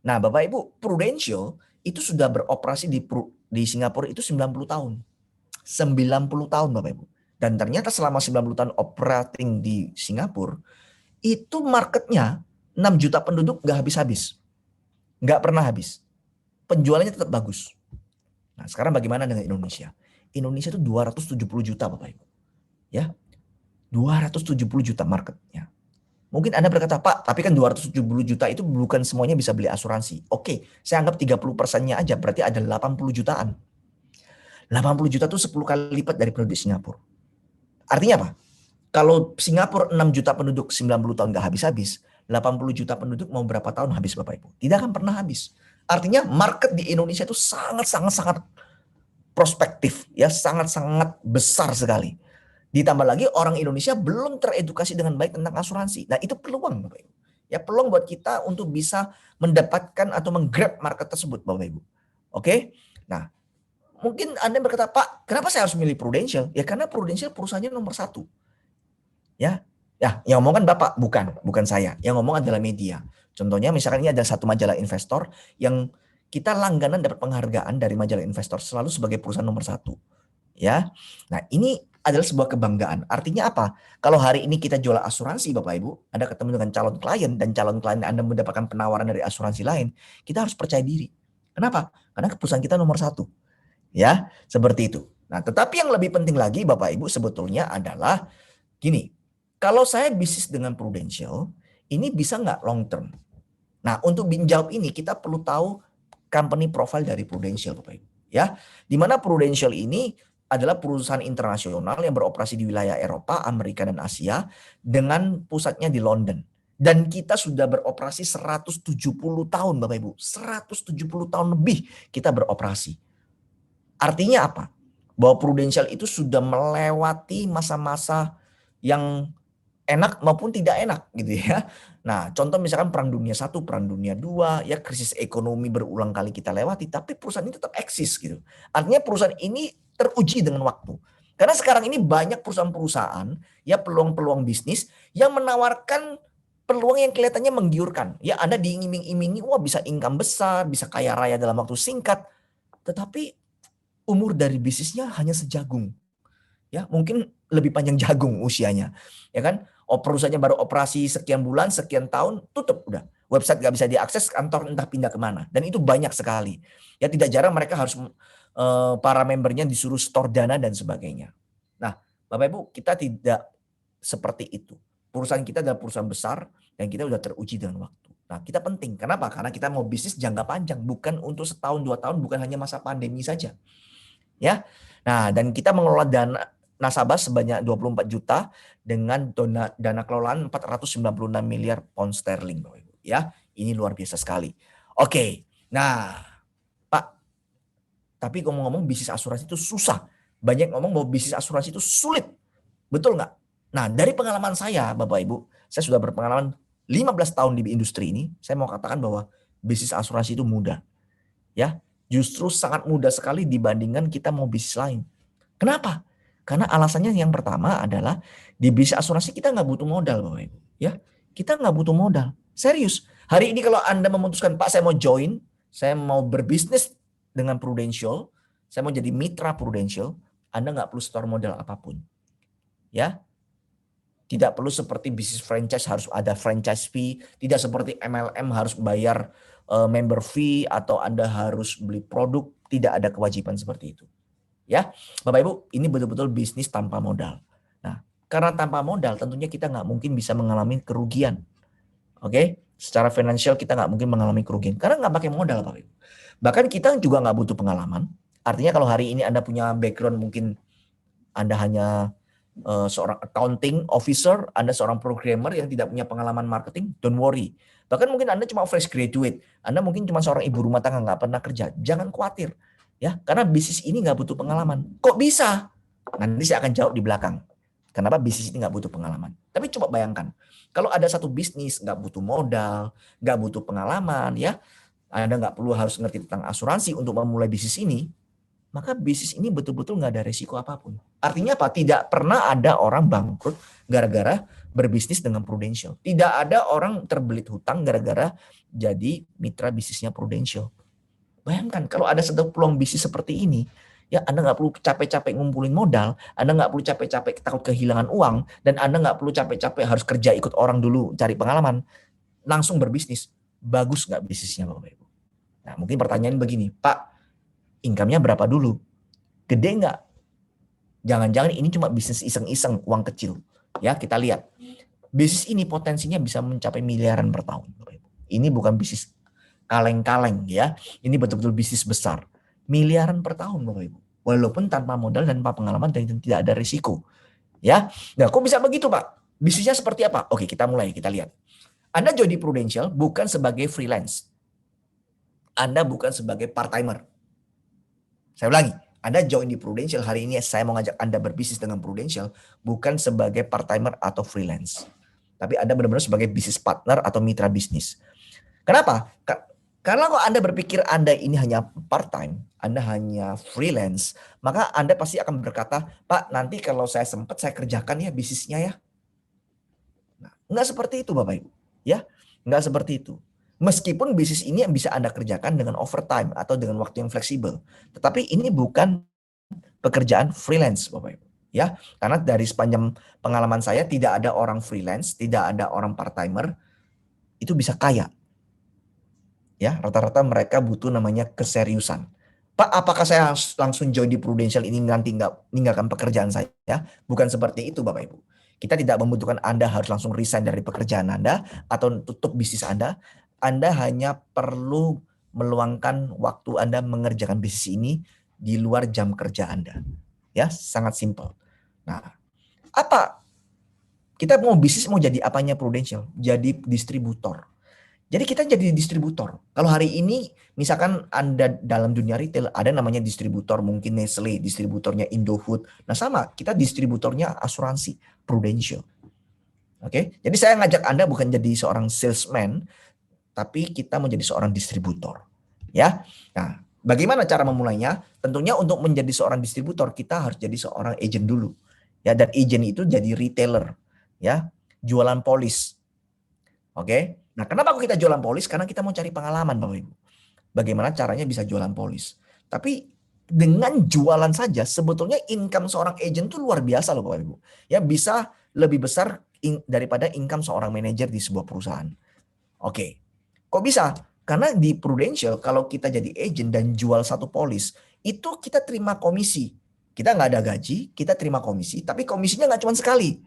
Nah, Bapak Ibu, Prudential itu sudah beroperasi di Singapura itu 90 tahun. 90 tahun Bapak Ibu. Dan ternyata selama 90 tahun operating di Singapura, itu marketnya 6 juta penduduk nggak habis-habis. Nggak pernah habis. Penjualannya tetap bagus. Nah, sekarang bagaimana dengan Indonesia? Indonesia itu 270 juta Bapak Ibu. Ya, 270 juta marketnya. Mungkin Anda berkata, Pak, tapi kan 270 juta itu bukan semuanya bisa beli asuransi. Oke, saya anggap 30%-nya aja, berarti ada 80 jutaan. 80 juta itu 10 kali lipat dari penduduk Singapura. Artinya apa? Kalau Singapura 6 juta penduduk 90 tahun nggak habis-habis, 80 juta penduduk mau berapa tahun habis Bapak Ibu? Tidak akan pernah habis. Artinya market di Indonesia itu sangat prospektif, ya sangat-sangat besar sekali. Ditambah lagi orang Indonesia belum teredukasi dengan baik tentang asuransi. Nah itu peluang Bapak Ibu. Ya peluang buat kita untuk bisa mendapatkan atau menggrab market tersebut Bapak Ibu. Oke? Nah mungkin Anda berkata, Pak kenapa saya harus milih Prudential? Ya karena Prudential perusahaannya nomor 1. Ya, yang ngomong kan Bapak, bukan saya. Yang ngomong adalah media. Contohnya misalkan ini ada satu majalah investor yang kita langganan dapat penghargaan dari majalah investor selalu sebagai perusahaan nomor 1. Ya, nah ini adalah sebuah kebanggaan. Artinya apa? Kalau hari ini kita jual asuransi Bapak Ibu, Anda ketemu dengan calon klien dan calon klien Anda mendapatkan penawaran dari asuransi lain, kita harus percaya diri. Kenapa? Karena perusahaan kita nomor 1. Ya, seperti itu. Nah, tetapi yang lebih penting lagi Bapak Ibu sebetulnya adalah gini, kalau saya bisnis dengan Prudential, ini bisa nggak long term? Nah, untuk menjawab ini kita perlu tahu company profile dari Prudential, Bapak Ibu. Ya, di mana Prudential ini adalah perusahaan internasional yang beroperasi di wilayah Eropa, Amerika, dan Asia dengan pusatnya di London. Dan kita sudah beroperasi 170 tahun, Bapak Ibu. 170 tahun lebih kita beroperasi. Artinya apa? Bahwa Prudential itu sudah melewati masa-masa yang enak maupun tidak enak gitu ya. Nah, contoh misalkan Perang Dunia I, Perang Dunia II, ya krisis ekonomi berulang kali kita lewati, tapi perusahaan ini tetap eksis gitu. Artinya perusahaan ini teruji dengan waktu. Karena sekarang ini banyak perusahaan-perusahaan ya peluang-peluang bisnis yang menawarkan peluang yang kelihatannya menggiurkan. Ya Anda diiming-imingi, wah bisa income besar, bisa kaya raya dalam waktu singkat. Tetapi umur dari bisnisnya hanya sejagung. Ya, mungkin lebih panjang jagung usianya. Ya kan? Perusahaannya baru operasi sekian bulan, sekian tahun, tutup udah. Website nggak bisa diakses, kantor entah pindah kemana. Dan itu banyak sekali. Ya tidak jarang mereka harus para membernya disuruh store dana dan sebagainya. Nah, Bapak Ibu, kita tidak seperti itu. Perusahaan kita adalah perusahaan besar dan kita udah teruji dengan waktu. Nah, kita penting. Kenapa? Karena kita mau bisnis jangka panjang, bukan untuk setahun, 2 tahun, bukan hanya masa pandemi saja. Ya. Nah, dan kita mengelola dana nasabah sebanyak 24 juta dengan dana kelolaan 496 miliar pound sterling, Bapak Ibu. Ya, ini luar biasa sekali. Oke. Nah, Pak, tapi ngomong-ngomong bisnis asuransi itu susah. Banyak ngomong bahwa bisnis asuransi itu sulit. Betul nggak? Nah, dari pengalaman saya, Bapak Ibu, saya sudah berpengalaman 15 tahun di industri ini, saya mau katakan bahwa bisnis asuransi itu mudah. Ya, justru sangat mudah sekali dibandingkan kita mau bisnis lain. Kenapa? Karena alasannya yang pertama adalah di bisnis asuransi kita nggak butuh modal, Bapak Ibu. Ya, kita nggak butuh modal. Serius. Hari ini kalau Anda memutuskan, Pak, saya mau join, saya mau berbisnis dengan Prudential, saya mau jadi mitra Prudential, Anda nggak perlu store modal apapun. Ya, tidak perlu seperti bisnis franchise harus ada franchise fee, tidak seperti MLM harus bayar member fee atau Anda harus beli produk, tidak ada kewajiban seperti itu. Ya, Bapak Ibu, ini betul-betul bisnis tanpa modal. Nah, karena tanpa modal tentunya kita nggak mungkin bisa mengalami kerugian. Oke, secara finansial kita nggak mungkin mengalami kerugian karena nggak pakai modal, Bapak Ibu. Bahkan kita juga nggak butuh pengalaman. Artinya kalau hari ini Anda punya background mungkin Anda hanya seorang accounting officer, Anda seorang programmer yang tidak punya pengalaman marketing, don't worry. Bahkan mungkin Anda cuma fresh graduate, Anda mungkin cuma seorang ibu rumah tangga nggak pernah kerja, jangan khawatir, ya, karena bisnis ini nggak butuh pengalaman. Kok bisa? Nanti saya akan jawab di belakang. Kenapa bisnis ini nggak butuh pengalaman? Tapi coba bayangkan, kalau ada satu bisnis nggak butuh modal, nggak butuh pengalaman, ya, Anda nggak perlu harus ngerti tentang asuransi untuk memulai bisnis ini, maka bisnis ini betul-betul nggak ada resiko apapun. Artinya apa? Tidak pernah ada orang bangkrut gara-gara berbisnis dengan Prudential. Tidak ada orang terbelit hutang gara-gara jadi mitra bisnisnya Prudential. Bayangkan kalau ada satu peluang bisnis seperti ini, ya Anda nggak perlu capek-capek ngumpulin modal, Anda nggak perlu capek-capek takut kehilangan uang, dan Anda nggak perlu capek-capek harus kerja ikut orang dulu cari pengalaman. Langsung berbisnis. Bagus nggak bisnisnya, Bapak Ibu? Nah, mungkin pertanyaan begini, Pak, income-nya berapa dulu? Gede nggak? Jangan-jangan ini cuma bisnis iseng-iseng, uang kecil. Ya, kita lihat. Bisnis ini potensinya bisa mencapai miliaran per tahun. Ini bukan bisnis kaleng-kaleng ya. Ini betul-betul bisnis besar. Miliaran per tahun, Bapak Ibu. Walaupun tanpa modal dan tanpa pengalaman dan tidak ada risiko. Ya. Nah, kok bisa begitu, Pak? Bisnisnya seperti apa? Oke, kita mulai, kita lihat. Anda join di Prudential bukan sebagai freelance. Anda bukan sebagai part-timer. Saya ulangi, Anda join di Prudential hari ini, saya mau ngajak Anda berbisnis dengan Prudential bukan sebagai part-timer atau freelance. Tapi Anda benar-benar sebagai bisnis partner atau mitra bisnis. Kenapa? Karena kalau Anda berpikir Anda ini hanya part-time, Anda hanya freelance, maka Anda pasti akan berkata, Pak, nanti kalau saya sempat saya kerjakan ya bisnisnya ya. Nah, enggak seperti itu Bapak Ibu. Ya, enggak seperti itu. Meskipun bisnis ini yang bisa Anda kerjakan dengan overtime atau dengan waktu yang fleksibel. Tetapi ini bukan pekerjaan freelance Bapak Ibu. Ya, karena dari sepanjang pengalaman saya tidak ada orang freelance, tidak ada orang part-timer itu bisa kaya. Ya, rata-rata mereka butuh namanya keseriusan. Pak, apakah saya langsung join di Prudential ini nanti nggak meninggalkan pekerjaan saya? Bukan seperti itu Bapak Ibu. Kita tidak membutuhkan Anda harus langsung resign dari pekerjaan Anda atau tutup bisnis Anda. Anda hanya perlu meluangkan waktu Anda mengerjakan bisnis ini di luar jam kerja Anda. Ya, sangat simpel. Nah, apa? Kita mau bisnis mau jadi apanya Prudential? Jadi distributor. Jadi kita jadi distributor. Kalau hari ini misalkan Anda dalam dunia retail ada namanya distributor, mungkin Nestle, distributornya Indofood. Nah sama, kita distributornya asuransi, Prudential. Oke, jadi saya ngajak Anda bukan jadi seorang salesman, tapi kita menjadi seorang distributor. Ya, nah bagaimana cara memulainya? Tentunya untuk menjadi seorang distributor kita harus jadi seorang agent dulu. Ya, dan agent itu jadi retailer. Ya, jualan polis. Oke. Nah, kenapa kita jualan polis? Karena kita mau cari pengalaman, Bapak Ibu. Bagaimana caranya bisa jualan polis. Tapi dengan jualan saja sebetulnya income seorang agent itu luar biasa loh Bapak Ibu. Ya bisa lebih besar daripada income seorang manajer di sebuah perusahaan. Oke. Kok bisa? Karena di Prudential kalau kita jadi agent dan jual satu polis, itu kita terima komisi. Kita nggak ada gaji, kita terima komisi, tapi komisinya nggak cuma sekali.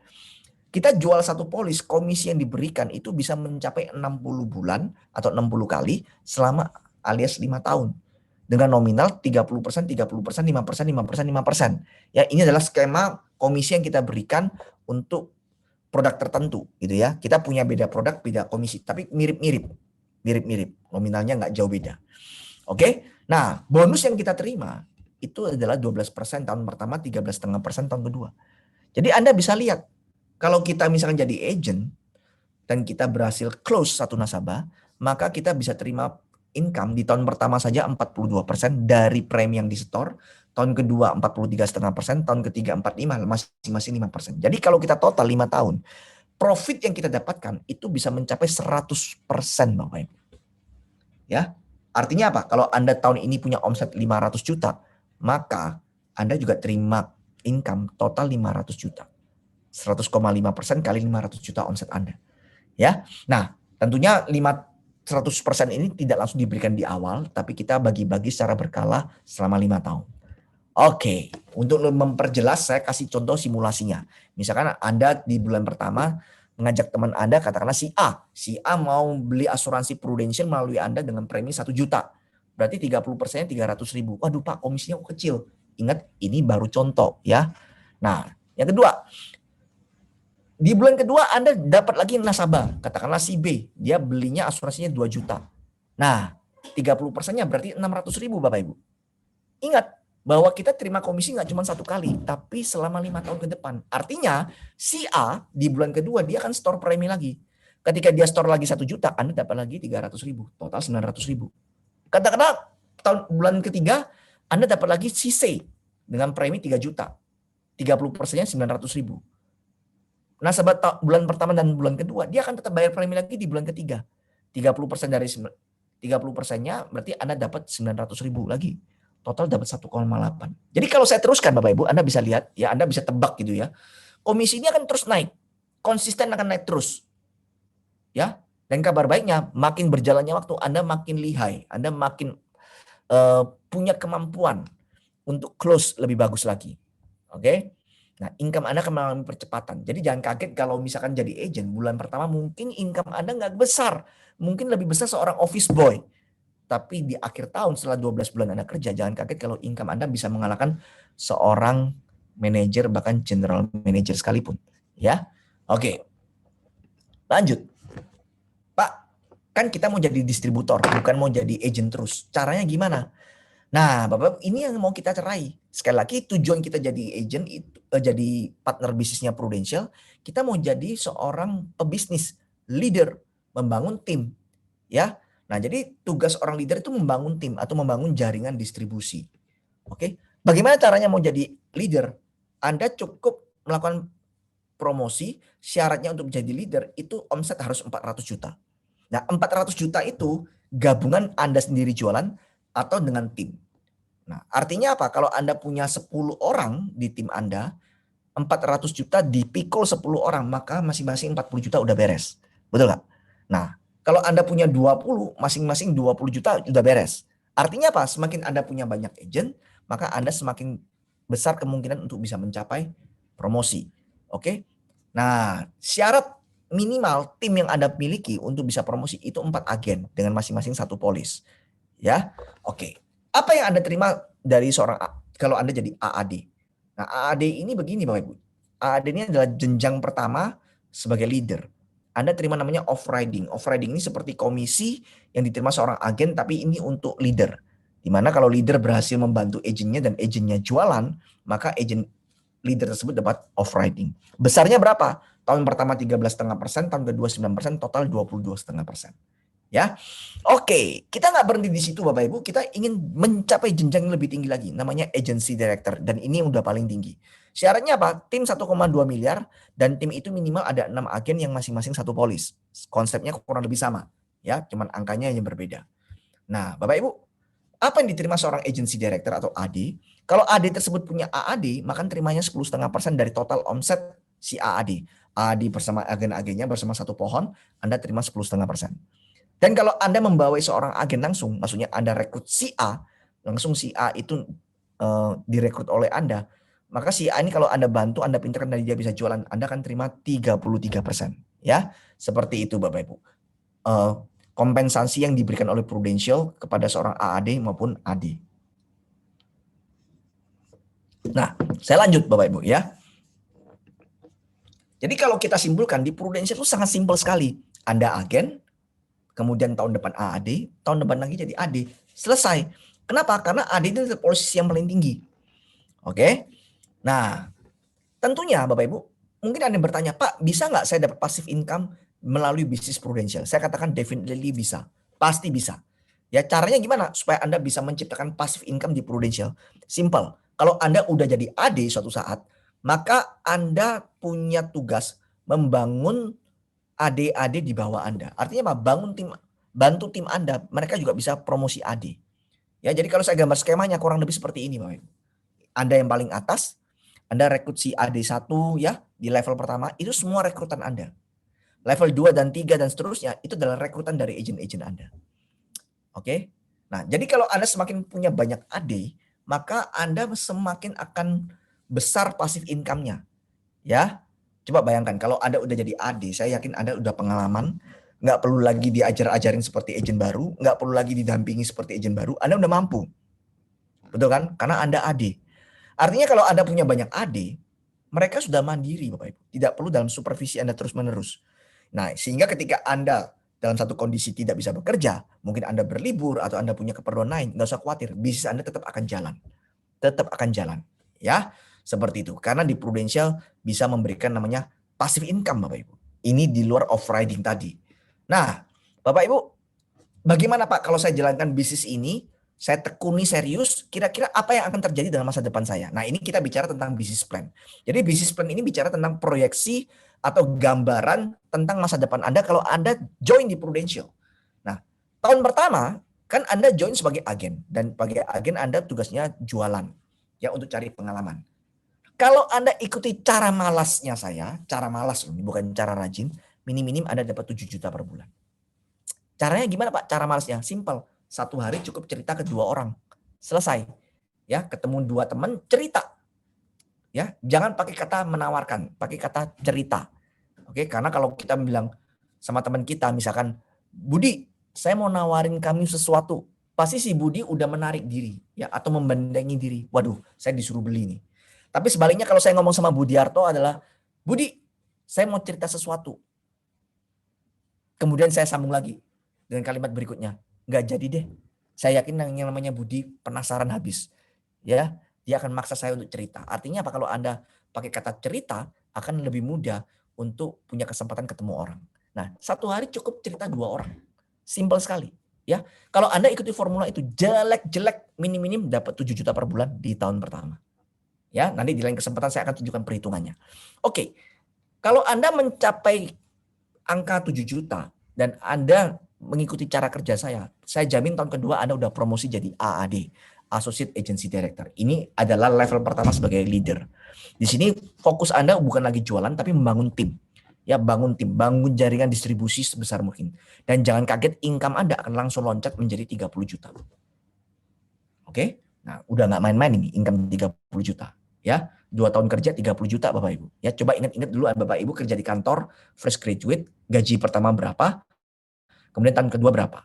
Kita jual satu polis, komisi yang diberikan itu bisa mencapai 60 bulan atau 60 kali selama alias 5 tahun. Dengan nominal 30%, 30%, 5%, 5%, 5%. Ya, ini adalah skema komisi yang kita berikan untuk produk tertentu gitu ya. Kita punya beda produk, beda komisi, tapi mirip-mirip. Mirip-mirip, nominalnya nggak jauh beda. Oke? Nah, bonus yang kita terima itu adalah 12% tahun pertama, 13,5% tahun kedua. Jadi Anda bisa lihat, kalau kita misalkan jadi agent dan kita berhasil close satu nasabah, maka kita bisa terima income di tahun pertama saja 42% dari premi yang disetor, tahun kedua 43,5%, tahun ketiga 45, masing-masing 5%. Jadi kalau kita total 5 tahun, profit yang kita dapatkan itu bisa mencapai 100% Bapak Ibu. Ya. Artinya apa? Kalau Anda tahun ini punya omset 500 juta, maka Anda juga terima income total 500 juta. 100,5% kali 500 juta omset Anda. Ya. Nah, tentunya 100% ini tidak langsung diberikan di awal, tapi kita bagi-bagi secara berkala selama 5 tahun. Oke, untuk memperjelas saya kasih contoh simulasinya. Misalkan Anda di bulan pertama mengajak teman Anda, katakanlah si A. Si A mau beli asuransi Prudential melalui Anda dengan premi 1 juta. Berarti 30%-nya 300.000. Waduh Pak, komisinya kok kecil. Ingat, ini baru contoh ya. Nah, yang kedua, di bulan kedua Anda dapat lagi nasabah, katakanlah si B, dia belinya asuransinya 2 juta. Nah, 30%-nya berarti 600.000 Bapak Ibu. Ingat bahwa kita terima komisi nggak cuma satu kali, tapi selama 5 tahun ke depan. Artinya si A di bulan kedua dia akan store premi lagi. Ketika dia store lagi 1 juta, Anda dapat lagi 300.000, total 900.000. Katakanlah bulan ketiga Anda dapat lagi si C dengan premi 3 juta. 30%-nya 900.000. Nasabah bulan pertama dan bulan kedua, dia akan tetap bayar premi lagi di bulan ketiga. 30% dari 30%-nya berarti Anda dapat 900.000 lagi. Total dapat 1,8. Jadi kalau saya teruskan Bapak Ibu, Anda bisa lihat, ya Anda bisa tebak gitu ya. Komisi ini akan terus naik. Konsisten akan naik terus. Ya. Dan kabar baiknya, makin berjalannya waktu, Anda makin lihai. Anda makin punya kemampuan untuk close lebih bagus lagi. Oke? Nah, income Anda akan mengalami percepatan. Jadi jangan kaget kalau misalkan jadi agent, bulan pertama mungkin income Anda nggak besar. Mungkin lebih besar seorang office boy. Tapi di akhir tahun setelah 12 bulan Anda kerja, jangan kaget kalau income Anda bisa mengalahkan seorang manajer, bahkan general manager sekalipun. Ya, oke. Lanjut. Pak, kan kita mau jadi distributor, bukan mau jadi agent terus. Caranya gimana? Nah, Bapak, ini yang mau kita cerai. Sekali lagi, tujuan kita jadi agent, itu, jadi partner bisnisnya Prudential, kita mau jadi seorang pebisnis, leader, membangun tim. Ya, nah jadi tugas orang leader itu membangun tim atau membangun jaringan distribusi. Oke, bagaimana caranya mau jadi leader? Anda cukup melakukan promosi, syaratnya untuk menjadi leader itu omset harus 400 juta. Nah, 400 juta itu gabungan Anda sendiri jualan atau dengan tim. Nah, artinya apa? Kalau Anda punya 10 orang di tim Anda, 400 juta dipikul 10 orang, maka masing-masing 40 juta udah beres. Betul nggak? Nah, kalau Anda punya 20, masing-masing 20 juta udah beres. Artinya apa? Semakin Anda punya banyak agent, maka Anda semakin besar kemungkinan untuk bisa mencapai promosi. Oke? Nah, syarat minimal tim yang Anda miliki untuk bisa promosi itu 4 agen dengan masing-masing 1 polis. Ya. Oke. Apa yang Anda terima dari seorang kalau Anda jadi AAD? Nah, AAD ini begini Bapak Ibu. AAD ini adalah jenjang pertama sebagai leader. Anda terima namanya off-riding. Off-riding ini seperti komisi yang diterima seorang agen, tapi ini untuk leader. Dimana kalau leader berhasil membantu agentnya dan agentnya jualan, maka agent leader tersebut dapat off-riding. Besarnya berapa? Tahun pertama 13,5%, tahun kedua 9%, total 22,5%. Ya, oke, kita nggak berhenti di situ Bapak Ibu, kita ingin mencapai jenjang yang lebih tinggi lagi, namanya agency director, dan ini udah paling tinggi. Syaratnya apa? Tim 1,2 miliar, dan tim itu minimal ada 6 agen yang masing-masing 1 polis. Konsepnya kurang lebih sama, ya, cuman angkanya yang berbeda. Nah, Bapak Ibu, Apa yang diterima seorang agency director atau AD? Kalau AD tersebut punya AAD, maka terimanya 10,5% dari total omset si AAD. AAD bersama agen-agennya bersama satu pohon, Anda terima 10,5%. Dan kalau Anda membawai seorang agen langsung, maksudnya Anda rekrut si A, langsung si A itu direkrut oleh Anda, maka si A ini kalau Anda bantu, Anda pintarkan dan dia bisa jualan, Anda akan terima 33%. Ya, seperti itu Bapak Ibu. Kompensasi yang diberikan oleh Prudential kepada seorang AAD maupun AD. Nah, saya lanjut Bapak Ibu ya. Jadi kalau kita simpulkan di Prudential itu sangat simpel sekali. Anda agen, kemudian tahun depan AAD, tahun depan lagi jadi AD. Selesai. Kenapa? Karena AD itu posisi yang paling tinggi. Oke. Nah, tentunya Bapak Ibu, mungkin Anda bertanya, Pak, bisa nggak saya dapat passive income melalui bisnis Prudential? Saya katakan definitely bisa. Pasti bisa. Ya, caranya gimana supaya Anda bisa menciptakan passive income di Prudential? Simple. Kalau Anda udah jadi AD suatu saat, maka Anda punya tugas membangun AD-AD di bawah Anda. Artinya apa? Bantu tim Anda. Mereka juga bisa promosi AD. Ya, jadi kalau saya gambar skemanya kurang lebih seperti ini, Bapak Ibu. Anda yang paling atas, Anda rekrut si AD1 ya di level pertama, itu semua rekrutan Anda. Level 2 dan 3 dan seterusnya itu adalah rekrutan dari agen-agen Anda. Oke. Nah, jadi kalau Anda semakin punya banyak AD, maka Anda semakin akan besar passive income-nya. Ya. Coba bayangkan kalau Anda udah jadi AD, saya yakin Anda udah pengalaman, nggak perlu lagi diajar-ajarin seperti agen baru, nggak perlu lagi didampingi seperti agen baru, Anda udah mampu. Betul kan? Karena Anda AD. Artinya kalau Anda punya banyak AD, mereka sudah mandiri Bapak Ibu. Tidak perlu dalam supervisi Anda terus-menerus. Nah, sehingga ketika Anda dalam satu kondisi tidak bisa bekerja, mungkin Anda berlibur atau Anda punya keperluan lain, nggak usah khawatir, bisnis Anda tetap akan jalan. Tetap akan jalan. Ya, seperti itu. Karena di Prudential bisa memberikan namanya passive income Bapak Ibu. Ini di luar off-riding tadi. Nah, Bapak Ibu, bagaimana Pak kalau saya jalankan bisnis ini, saya tekuni serius, kira-kira apa yang akan terjadi dalam masa depan saya? Nah, ini kita bicara tentang business plan. Jadi business plan ini bicara tentang proyeksi atau gambaran tentang masa depan Anda kalau Anda join di Prudential. Nah, tahun pertama kan Anda join sebagai agen dan sebagai agen Anda tugasnya jualan ya untuk cari pengalaman. Kalau Anda ikuti cara malasnya saya, cara malas ini bukan cara rajin, minim-minim Anda dapat 7 juta per bulan. Caranya gimana Pak? Cara malasnya simple. Satu hari cukup cerita ke 2 orang. Selesai. Ya, ketemu 2 teman, cerita. Ya, jangan pakai kata menawarkan, pakai kata cerita. Oke, karena kalau kita bilang sama teman kita misalkan, Budi, saya mau nawarin kamu sesuatu. Pasti si Budi udah menarik diri ya atau membendengi diri. Waduh, saya disuruh beli nih. Tapi sebaliknya kalau saya ngomong sama Budiarto adalah, Budi, saya mau cerita sesuatu. Kemudian saya sambung lagi dengan kalimat berikutnya, nggak jadi deh. Saya yakin yang namanya Budi penasaran habis. Ya, dia akan maksa saya untuk cerita. Artinya apa? Kalau Anda pakai kata cerita, akan lebih mudah untuk punya kesempatan ketemu orang. Nah, satu hari cukup cerita 2 orang. Simpel sekali. Ya, kalau Anda ikuti formula itu jelek-jelek minim-minim dapat 7 juta per bulan di tahun pertama. Ya, nanti di lain kesempatan saya akan tunjukkan perhitungannya. Oke, kalau Anda mencapai angka 7 juta dan Anda mengikuti cara kerja saya jamin tahun kedua Anda udah promosi jadi AAD, Associate Agency Director. Ini adalah level pertama sebagai leader. Di sini fokus Anda bukan lagi jualan tapi membangun tim. Ya, bangun tim, bangun jaringan distribusi sebesar mungkin. Dan jangan kaget income Anda akan langsung loncat menjadi 30 juta. Oke? Nah, udah nggak main-main ini income 30 juta. Ya, 2 tahun kerja 30 juta Bapak Ibu. Ya, coba ingat-ingat dulu Bapak Ibu kerja di kantor, fresh graduate, gaji pertama berapa, kemudian tahun kedua berapa.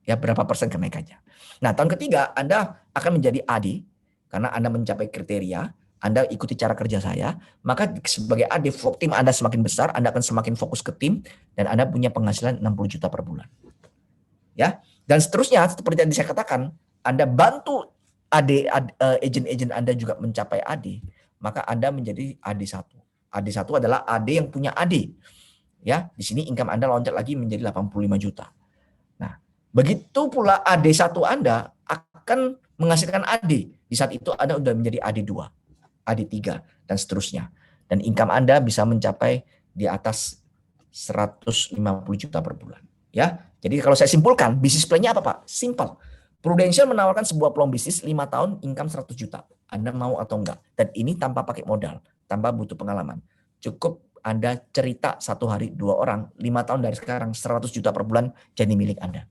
Ya, berapa persen kenaikannya. Nah, tahun ketiga Anda akan menjadi AD karena Anda mencapai kriteria, Anda ikuti cara kerja saya, maka sebagai AD tim Anda semakin besar, Anda akan semakin fokus ke tim dan Anda punya penghasilan 60 juta per bulan. Ya, dan seterusnya seperti yang saya katakan, Anda bantu agen-agen Anda juga mencapai AD, maka Anda menjadi AD1. AD1 adalah AD yang punya AD. Ya, di sini income Anda loncat lagi menjadi 85 juta. Nah, begitu pula AD1 Anda akan menghasilkan AD. Di saat itu Anda sudah menjadi AD2, AD3 dan seterusnya. Dan income Anda bisa mencapai di atas 150 juta per bulan. Ya, jadi kalau saya simpulkan, bisnis plan-nya apa Pak? Simple. Prudential menawarkan sebuah peluang bisnis 5 tahun income 100 juta. Anda mau atau enggak? Dan ini tanpa pakai modal, tanpa butuh pengalaman. Cukup Anda cerita 1 hari 2 orang, 5 tahun dari sekarang 100 juta per bulan jadi milik Anda.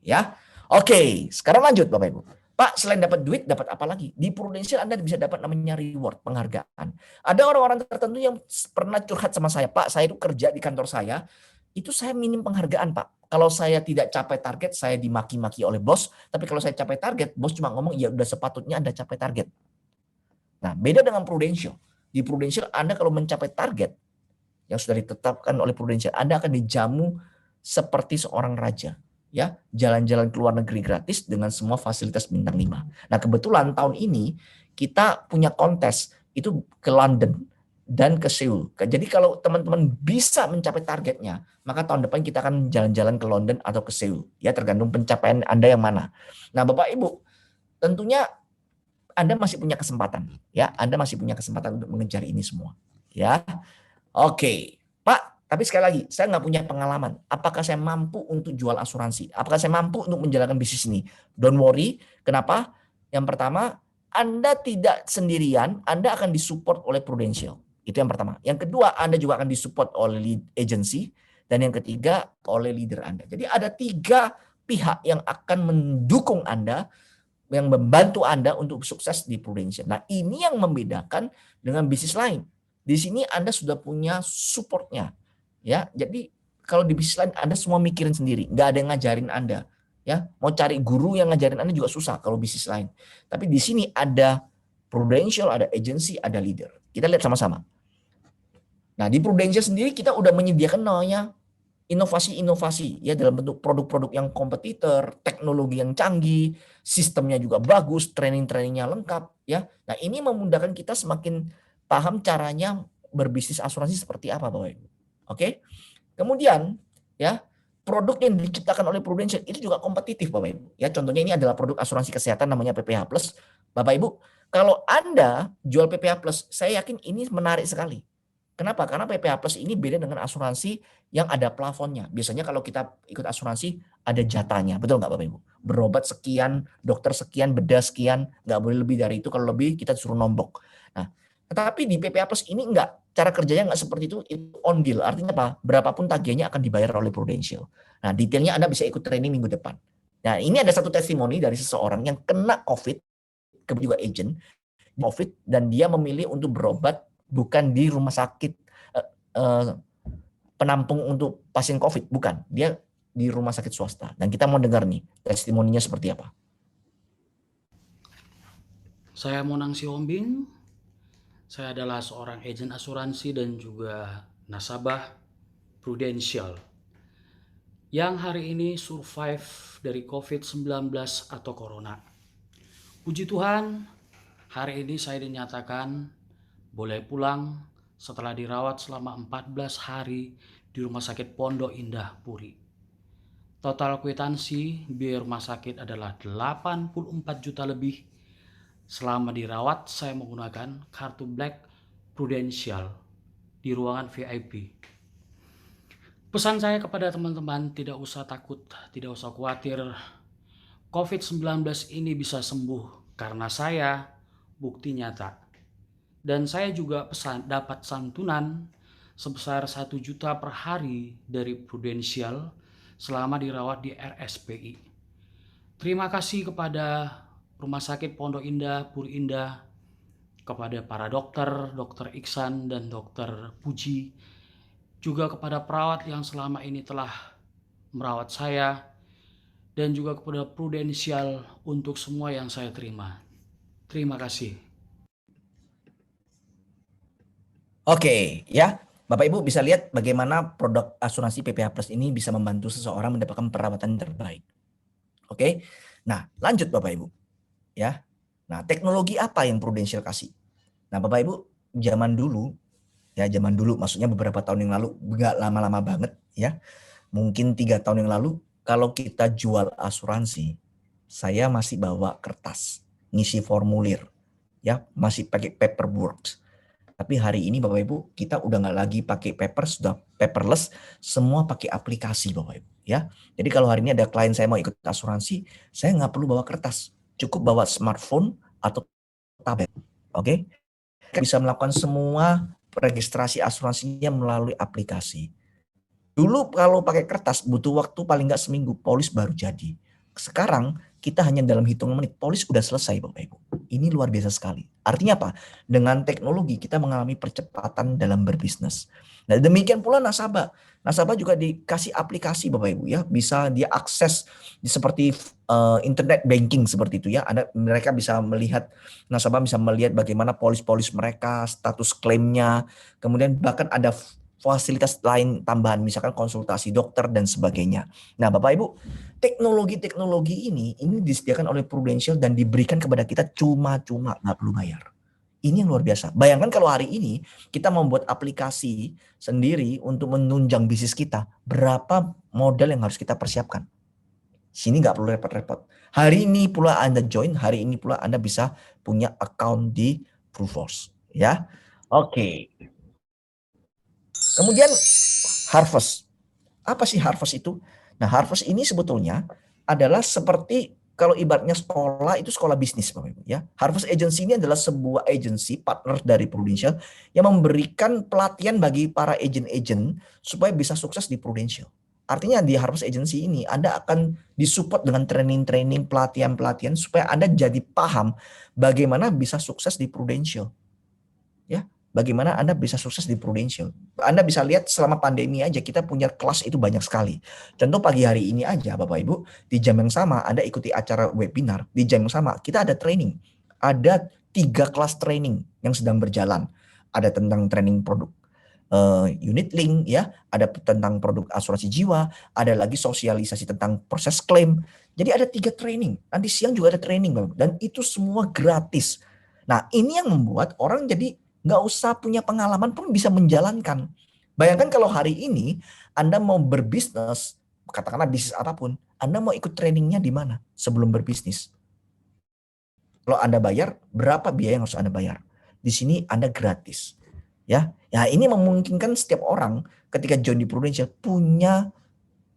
Ya. Oke, sekarang lanjut Bapak Ibu. Pak, selain dapat duit, dapat apa lagi? Di Prudential Anda bisa dapat namanya reward, penghargaan. Ada orang-orang tertentu yang pernah curhat sama saya, Pak, saya itu kerja di kantor saya, itu saya minim penghargaan, Pak. Kalau saya tidak capai target, saya dimaki-maki oleh bos. Tapi kalau saya capai target, bos cuma ngomong, ya udah sepatutnya Anda capai target. Nah, beda dengan Prudential. Di Prudential, Anda kalau mencapai target yang sudah ditetapkan oleh Prudential, Anda akan dijamu seperti seorang raja. Ya, jalan-jalan ke luar negeri gratis dengan semua fasilitas bintang 5. Nah, kebetulan tahun ini kita punya kontes itu ke London dan ke Seoul. Jadi kalau teman-teman bisa mencapai targetnya, maka tahun depan kita akan jalan-jalan ke London atau ke Seoul. Ya, tergantung pencapaian Anda yang mana. Nah, Bapak Ibu, tentunya Anda masih punya kesempatan. Ya, Anda masih punya kesempatan untuk mengejar ini semua. Ya, oke. Pak, tapi sekali lagi, saya nggak punya pengalaman. Apakah saya mampu untuk jual asuransi? Apakah saya mampu untuk menjalankan bisnis ini? Don't worry. Kenapa? Yang pertama, Anda tidak sendirian, Anda akan disupport oleh Prudential. Itu yang pertama. Yang kedua, Anda juga akan disupport oleh lead agency. Dan yang ketiga, oleh leader Anda. Jadi ada 3 pihak yang akan mendukung Anda, yang membantu Anda untuk sukses di Prudential. Nah, ini yang membedakan dengan bisnis lain. Di sini Anda sudah punya supportnya, ya. Jadi kalau di bisnis lain Anda semua mikirin sendiri, nggak ada yang ngajarin Anda, ya. Mau cari guru yang ngajarin Anda juga susah kalau bisnis lain. Tapi di sini ada Prudential, ada agency, ada leader. Kita lihat sama-sama. Nah, di Prudential sendiri kita udah menyediakan namanya inovasi-inovasi ya dalam bentuk produk-produk yang kompetitor, teknologi yang canggih, sistemnya juga bagus, training-trainingnya lengkap ya. Nah, ini memudahkan kita semakin paham caranya berbisnis asuransi seperti apa, Bapak Ibu. Oke. Kemudian ya, produk yang diciptakan oleh Prudential itu juga kompetitif, Bapak Ibu. Ya, contohnya ini adalah produk asuransi kesehatan namanya PPH Plus. Bapak Ibu, kalau Anda jual PPH Plus, saya yakin ini menarik sekali. Kenapa? Karena PPH Plus ini beda dengan asuransi yang ada plafonnya. Biasanya kalau kita ikut asuransi ada jatahnya. Betul nggak Bapak Ibu? Berobat sekian, dokter sekian, bedah sekian. Nggak boleh lebih dari itu. Kalau lebih kita suruh nombok. Nah, tetapi di PPH Plus ini enggak. Cara kerjanya nggak seperti itu on deal. Artinya apa? Berapapun tagihannya akan dibayar oleh Prudential. Nah, detailnya Anda bisa ikut training minggu depan. Nah, ini ada satu testimoni dari seseorang yang kena COVID, kemudian juga agent, COVID, dan dia memilih untuk berobat bukan di rumah sakit penampung untuk pasien COVID, bukan. Dia di rumah sakit swasta. Dan kita mau dengar nih testimoninya seperti apa. Saya Monang Siombing. Saya adalah seorang agen asuransi dan juga nasabah Prudential yang hari ini survive dari COVID-19 atau Corona. Puji Tuhan, hari ini saya dinyatakan boleh pulang setelah dirawat selama 14 hari di Rumah Sakit Pondok Indah Puri. Total kwitansi biaya rumah sakit adalah 84 juta lebih. Selama dirawat, saya menggunakan kartu Black Prudential di ruangan VIP. Pesan saya kepada teman-teman, tidak usah takut, tidak usah khawatir. COVID-19 ini bisa sembuh karena saya bukti nyata. Dan saya juga dapat santunan sebesar 1 juta per hari dari Prudential selama dirawat di RSPI. Terima kasih kepada Rumah Sakit Pondok Indah, Puri Indah, kepada para dokter, Dokter Iksan dan Dokter Puji, juga kepada perawat yang selama ini telah merawat saya, dan juga kepada Prudential untuk semua yang saya terima. Terima kasih. Oke, ya. Bapak Ibu bisa lihat bagaimana produk asuransi PPH Plus ini bisa membantu seseorang mendapatkan perawatan terbaik. Oke. Nah, lanjut Bapak Ibu. Ya. Nah, teknologi apa yang Prudential kasih? Nah, Bapak Ibu, zaman dulu maksudnya beberapa tahun yang lalu, nggak lama-lama banget ya, mungkin 3 tahun yang lalu, kalau kita jual asuransi, saya masih bawa kertas, ngisi formulir, ya, masih pakai paperwork. Tapi hari ini Bapak Ibu, kita udah nggak lagi pakai paper, sudah paperless, semua pakai aplikasi Bapak Ibu. Ya, jadi kalau hari ini ada klien saya mau ikut asuransi, saya nggak perlu bawa kertas, cukup bawa smartphone atau tablet. Oke, bisa melakukan semua registrasi asuransinya melalui aplikasi. Dulu kalau pakai kertas butuh waktu paling nggak seminggu, polis baru jadi. Sekarang kita hanya dalam hitungan menit, polis udah selesai Bapak Ibu. Ini luar biasa sekali. Artinya apa? Dengan teknologi kita mengalami percepatan dalam berbisnis. Nah demikian pula nasabah. Nasabah juga dikasih aplikasi Bapak Ibu ya, bisa dia akses seperti internet banking seperti itu ya. Mereka bisa melihat, nasabah bisa melihat bagaimana polis-polis mereka, status klaimnya, kemudian bahkan ada fasilitas lain tambahan, misalkan konsultasi dokter dan sebagainya. Nah, Bapak Ibu, teknologi-teknologi ini disediakan oleh Prudential dan diberikan kepada kita cuma-cuma, nggak perlu bayar. Ini yang luar biasa. Bayangkan kalau hari ini kita membuat aplikasi sendiri untuk menunjang bisnis kita, berapa modal yang harus kita persiapkan. Sini nggak perlu repot-repot. Hari ini pula Anda join, hari ini pula Anda bisa punya account di Proofforce. Ya, oke. Kemudian Harvest. Apa sih Harvest itu? Nah, Harvest ini sebetulnya adalah seperti kalau ibaratnya sekolah itu sekolah bisnis Bapak Ibu ya. Harvest Agency ini adalah sebuah agensi partner dari Prudential yang memberikan pelatihan bagi para agent-agent supaya bisa sukses di Prudential. Artinya di Harvest Agency ini Anda akan disupport dengan training-training, pelatihan-pelatihan supaya Anda jadi paham bagaimana bisa sukses di Prudential. Ya, bagaimana Anda bisa sukses di Prudential. Anda bisa lihat selama pandemi aja kita punya kelas itu banyak sekali. Contoh pagi hari ini aja Bapak Ibu, di jam yang sama Anda ikuti acara webinar, di jam yang sama kita ada training. Ada 3 kelas training yang sedang berjalan. Ada tentang training produk unit link ya, ada tentang produk asuransi jiwa, ada lagi sosialisasi tentang proses klaim. Jadi ada 3 training. Nanti siang juga ada training Bapak. Dan itu semua gratis. Nah, ini yang membuat orang jadi nggak usah punya pengalaman pun bisa menjalankan. Bayangkan kalau hari ini Anda mau berbisnis, katakanlah bisnis apapun, Anda mau ikut trainingnya di mana sebelum berbisnis? Kalau Anda bayar, berapa biaya yang harus Anda bayar? Di sini Anda gratis. Ya, ini memungkinkan setiap orang ketika join di Prudential punya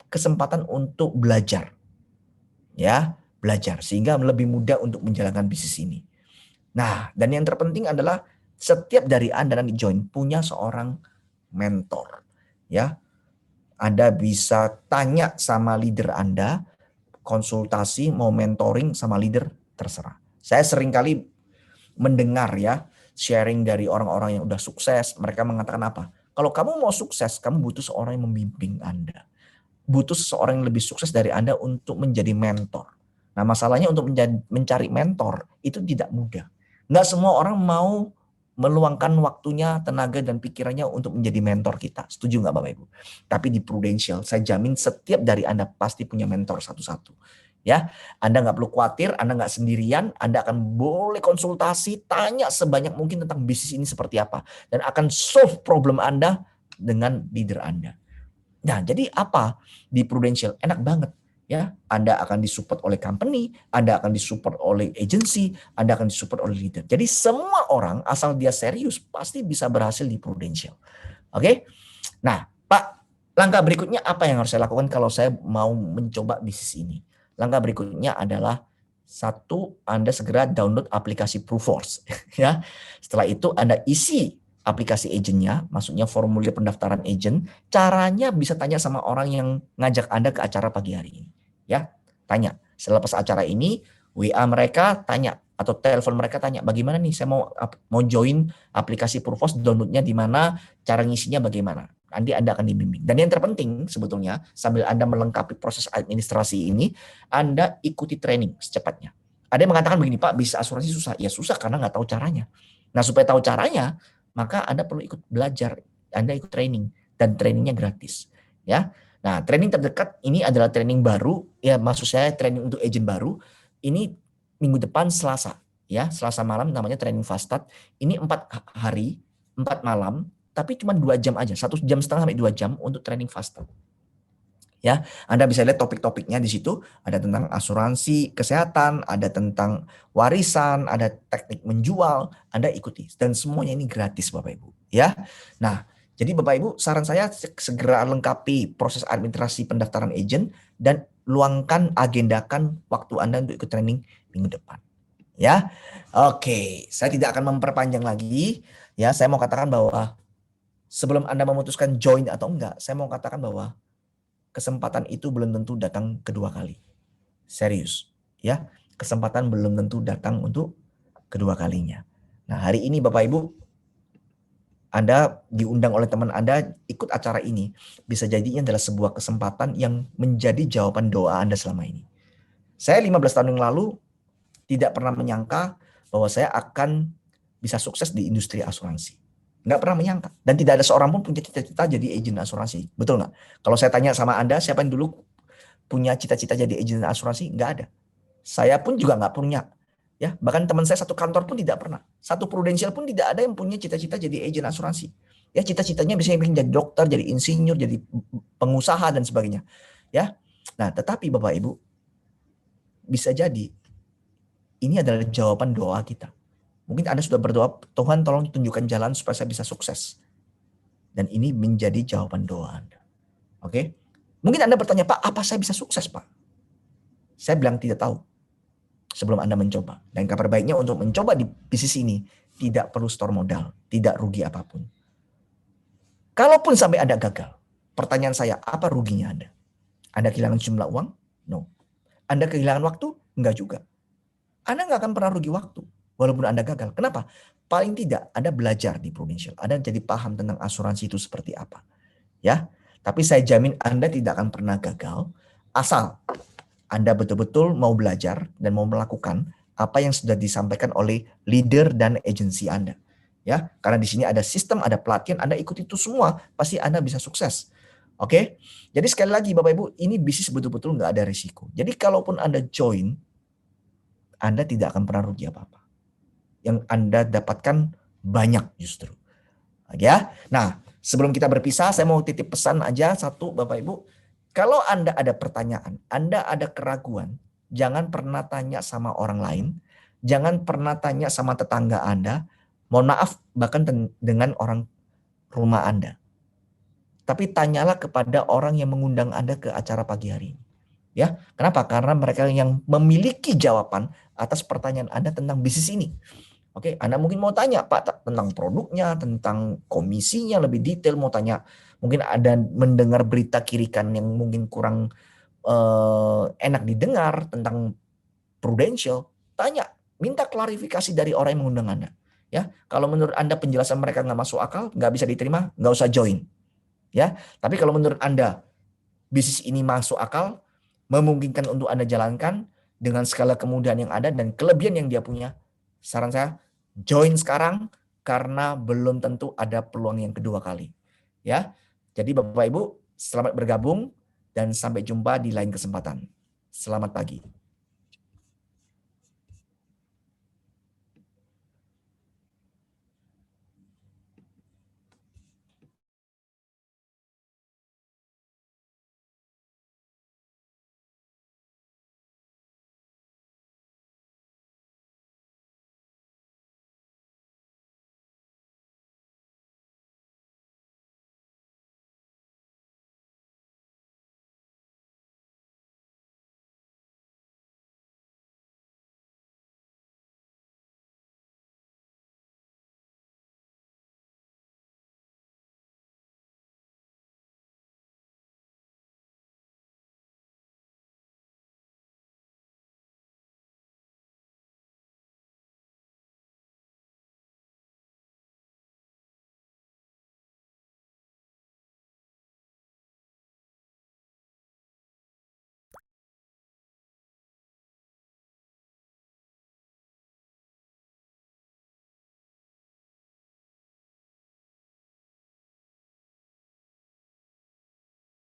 kesempatan untuk belajar. Ya, belajar sehingga lebih mudah untuk menjalankan bisnis ini. Nah, dan yang terpenting adalah setiap dari Anda nanti join punya seorang mentor. Ya, Anda bisa tanya sama leader Anda, konsultasi, mau mentoring sama leader, terserah. Saya sering kali mendengar ya, sharing dari orang-orang yang udah sukses, mereka mengatakan apa? Kalau kamu mau sukses, kamu butuh seorang yang membimbing Anda. Butuh seseorang yang lebih sukses dari Anda untuk menjadi mentor. Nah, masalahnya untuk mencari mentor itu tidak mudah. Nggak semua orang mau meluangkan waktunya, tenaga, dan pikirannya untuk menjadi mentor kita. Setuju nggak Bapak Ibu? Tapi di Prudential, saya jamin setiap dari Anda pasti punya mentor satu-satu. Ya, Anda nggak perlu khawatir, Anda nggak sendirian, Anda akan boleh konsultasi, tanya sebanyak mungkin tentang bisnis ini seperti apa. Dan akan solve problem Anda dengan leader Anda. Nah, jadi apa di Prudential? Enak banget. Ya, Anda akan disupport oleh company, Anda akan disupport oleh agency, Anda akan disupport oleh leader. Jadi semua orang asal dia serius pasti bisa berhasil di Prudential. Oke? Nah, Pak, langkah berikutnya apa yang harus saya lakukan kalau saya mau mencoba bisnis ini? Langkah berikutnya adalah satu, Anda segera download aplikasi Proofforce. Ya, setelah itu Anda isi aplikasi agentnya, maksudnya formulir pendaftaran agent. Caranya bisa tanya sama orang yang ngajak Anda ke acara pagi hari ini. Ya, tanya. Selepas acara ini, WA mereka tanya atau telepon mereka tanya, bagaimana nih saya mau join aplikasi Proofforce, downloadnya di mana, cara ngisinya bagaimana. Nanti Anda akan dibimbing. Dan yang terpenting sebetulnya sambil Anda melengkapi proses administrasi ini, Anda ikuti training secepatnya. Ada yang mengatakan begini, Pak, bisa asuransi susah. Ya susah karena nggak tahu caranya. Nah, supaya tahu caranya, maka Anda perlu ikut belajar. Anda ikut training dan trainingnya gratis. Ya. Nah, training terdekat ini adalah training baru, ya maksud saya training untuk agent baru. Ini minggu depan Selasa, ya Selasa malam namanya training fast start. Ini 4 hari, 4 malam, tapi cuma 2 jam aja, 1,5 jam sampai 2 jam untuk training fast start. Ya, Anda bisa lihat topik-topiknya di situ, ada tentang asuransi kesehatan, ada tentang warisan, ada teknik menjual, Anda ikuti dan semuanya ini gratis Bapak Ibu, ya. Nah, jadi Bapak Ibu, saran saya segera lengkapi proses administrasi pendaftaran agent dan luangkan agendakan waktu Anda untuk ikut training minggu depan, ya. Oke, saya tidak akan memperpanjang lagi, ya. Saya mau katakan bahwa sebelum Anda memutuskan join atau enggak, saya mau katakan bahwa kesempatan itu belum tentu datang kedua kali. Serius, ya. Kesempatan belum tentu datang untuk kedua kalinya. Nah, hari ini Bapak Ibu, Anda diundang oleh teman Anda ikut acara ini, bisa jadinya adalah sebuah kesempatan yang menjadi jawaban doa Anda selama ini. Saya 15 tahun yang lalu tidak pernah menyangka bahwa saya akan bisa sukses di industri asuransi. Nggak pernah menyangka. Dan tidak ada seorang pun punya cita-cita jadi agen asuransi. Betul nggak? Kalau saya tanya sama Anda, siapa yang dulu punya cita-cita jadi agen asuransi? Nggak ada. Saya pun juga nggak punya. Ya, bahkan teman saya satu kantor pun tidak pernah. Satu Prudential pun tidak ada yang punya cita-cita jadi agen asuransi. Ya, cita-citanya biasanya ingin jadi dokter, jadi insinyur, jadi pengusaha dan sebagainya. Ya. Nah, tetapi Bapak Ibu, bisa jadi ini adalah jawaban doa kita. Mungkin Anda sudah berdoa, Tuhan tolong tunjukkan jalan supaya saya bisa sukses. Dan ini menjadi jawaban doa Anda. Oke? Mungkin Anda bertanya, Pak, apa saya bisa sukses, Pak? Saya bilang tidak tahu sebelum Anda mencoba. Dan kabar baiknya untuk mencoba di bisnis ini, tidak perlu store modal, tidak rugi apapun. Kalaupun sampai Anda gagal, pertanyaan saya, apa ruginya Anda? Anda kehilangan jumlah uang? No. Anda kehilangan waktu? Enggak juga. Anda nggak akan pernah rugi waktu, walaupun Anda gagal. Kenapa? Paling tidak Anda belajar di Prudential. Anda jadi paham tentang asuransi itu seperti apa. Ya, tapi saya jamin Anda tidak akan pernah gagal, asal Anda betul-betul mau belajar dan mau melakukan apa yang sudah disampaikan oleh leader dan agensi Anda. Ya, karena di sini ada sistem, ada pelatihan, Anda ikut itu semua, pasti Anda bisa sukses. Oke? Jadi sekali lagi Bapak Ibu, ini bisnis betul-betul nggak ada risiko. Jadi kalaupun Anda join, Anda tidak akan pernah rugi apa-apa. Yang Anda dapatkan banyak justru. Ya. Nah, sebelum kita berpisah, saya mau titip pesan aja satu Bapak Ibu. Kalau Anda ada pertanyaan, Anda ada keraguan, jangan pernah tanya sama orang lain, jangan pernah tanya sama tetangga Anda, mohon maaf bahkan dengan orang rumah Anda. Tapi tanyalah kepada orang yang mengundang Anda ke acara pagi hari ini. Ya, kenapa? Karena mereka yang memiliki jawaban atas pertanyaan Anda tentang bisnis ini. Oke, Anda mungkin mau tanya Pak tentang produknya, tentang komisinya lebih detail, mau tanya, mungkin ada mendengar berita kiri kanan yang mungkin kurang enak didengar tentang Prudential, tanya, minta klarifikasi dari orang yang mengundang Anda. Ya, kalau menurut Anda penjelasan mereka nggak masuk akal, nggak bisa diterima, nggak usah join. Ya, tapi kalau menurut Anda bisnis ini masuk akal, memungkinkan untuk Anda jalankan dengan segala kemudahan yang ada dan kelebihan yang dia punya, saran saya join sekarang karena belum tentu ada peluang yang kedua kali. Ya. Jadi Bapak Ibu, selamat bergabung dan sampai jumpa di lain kesempatan. Selamat pagi.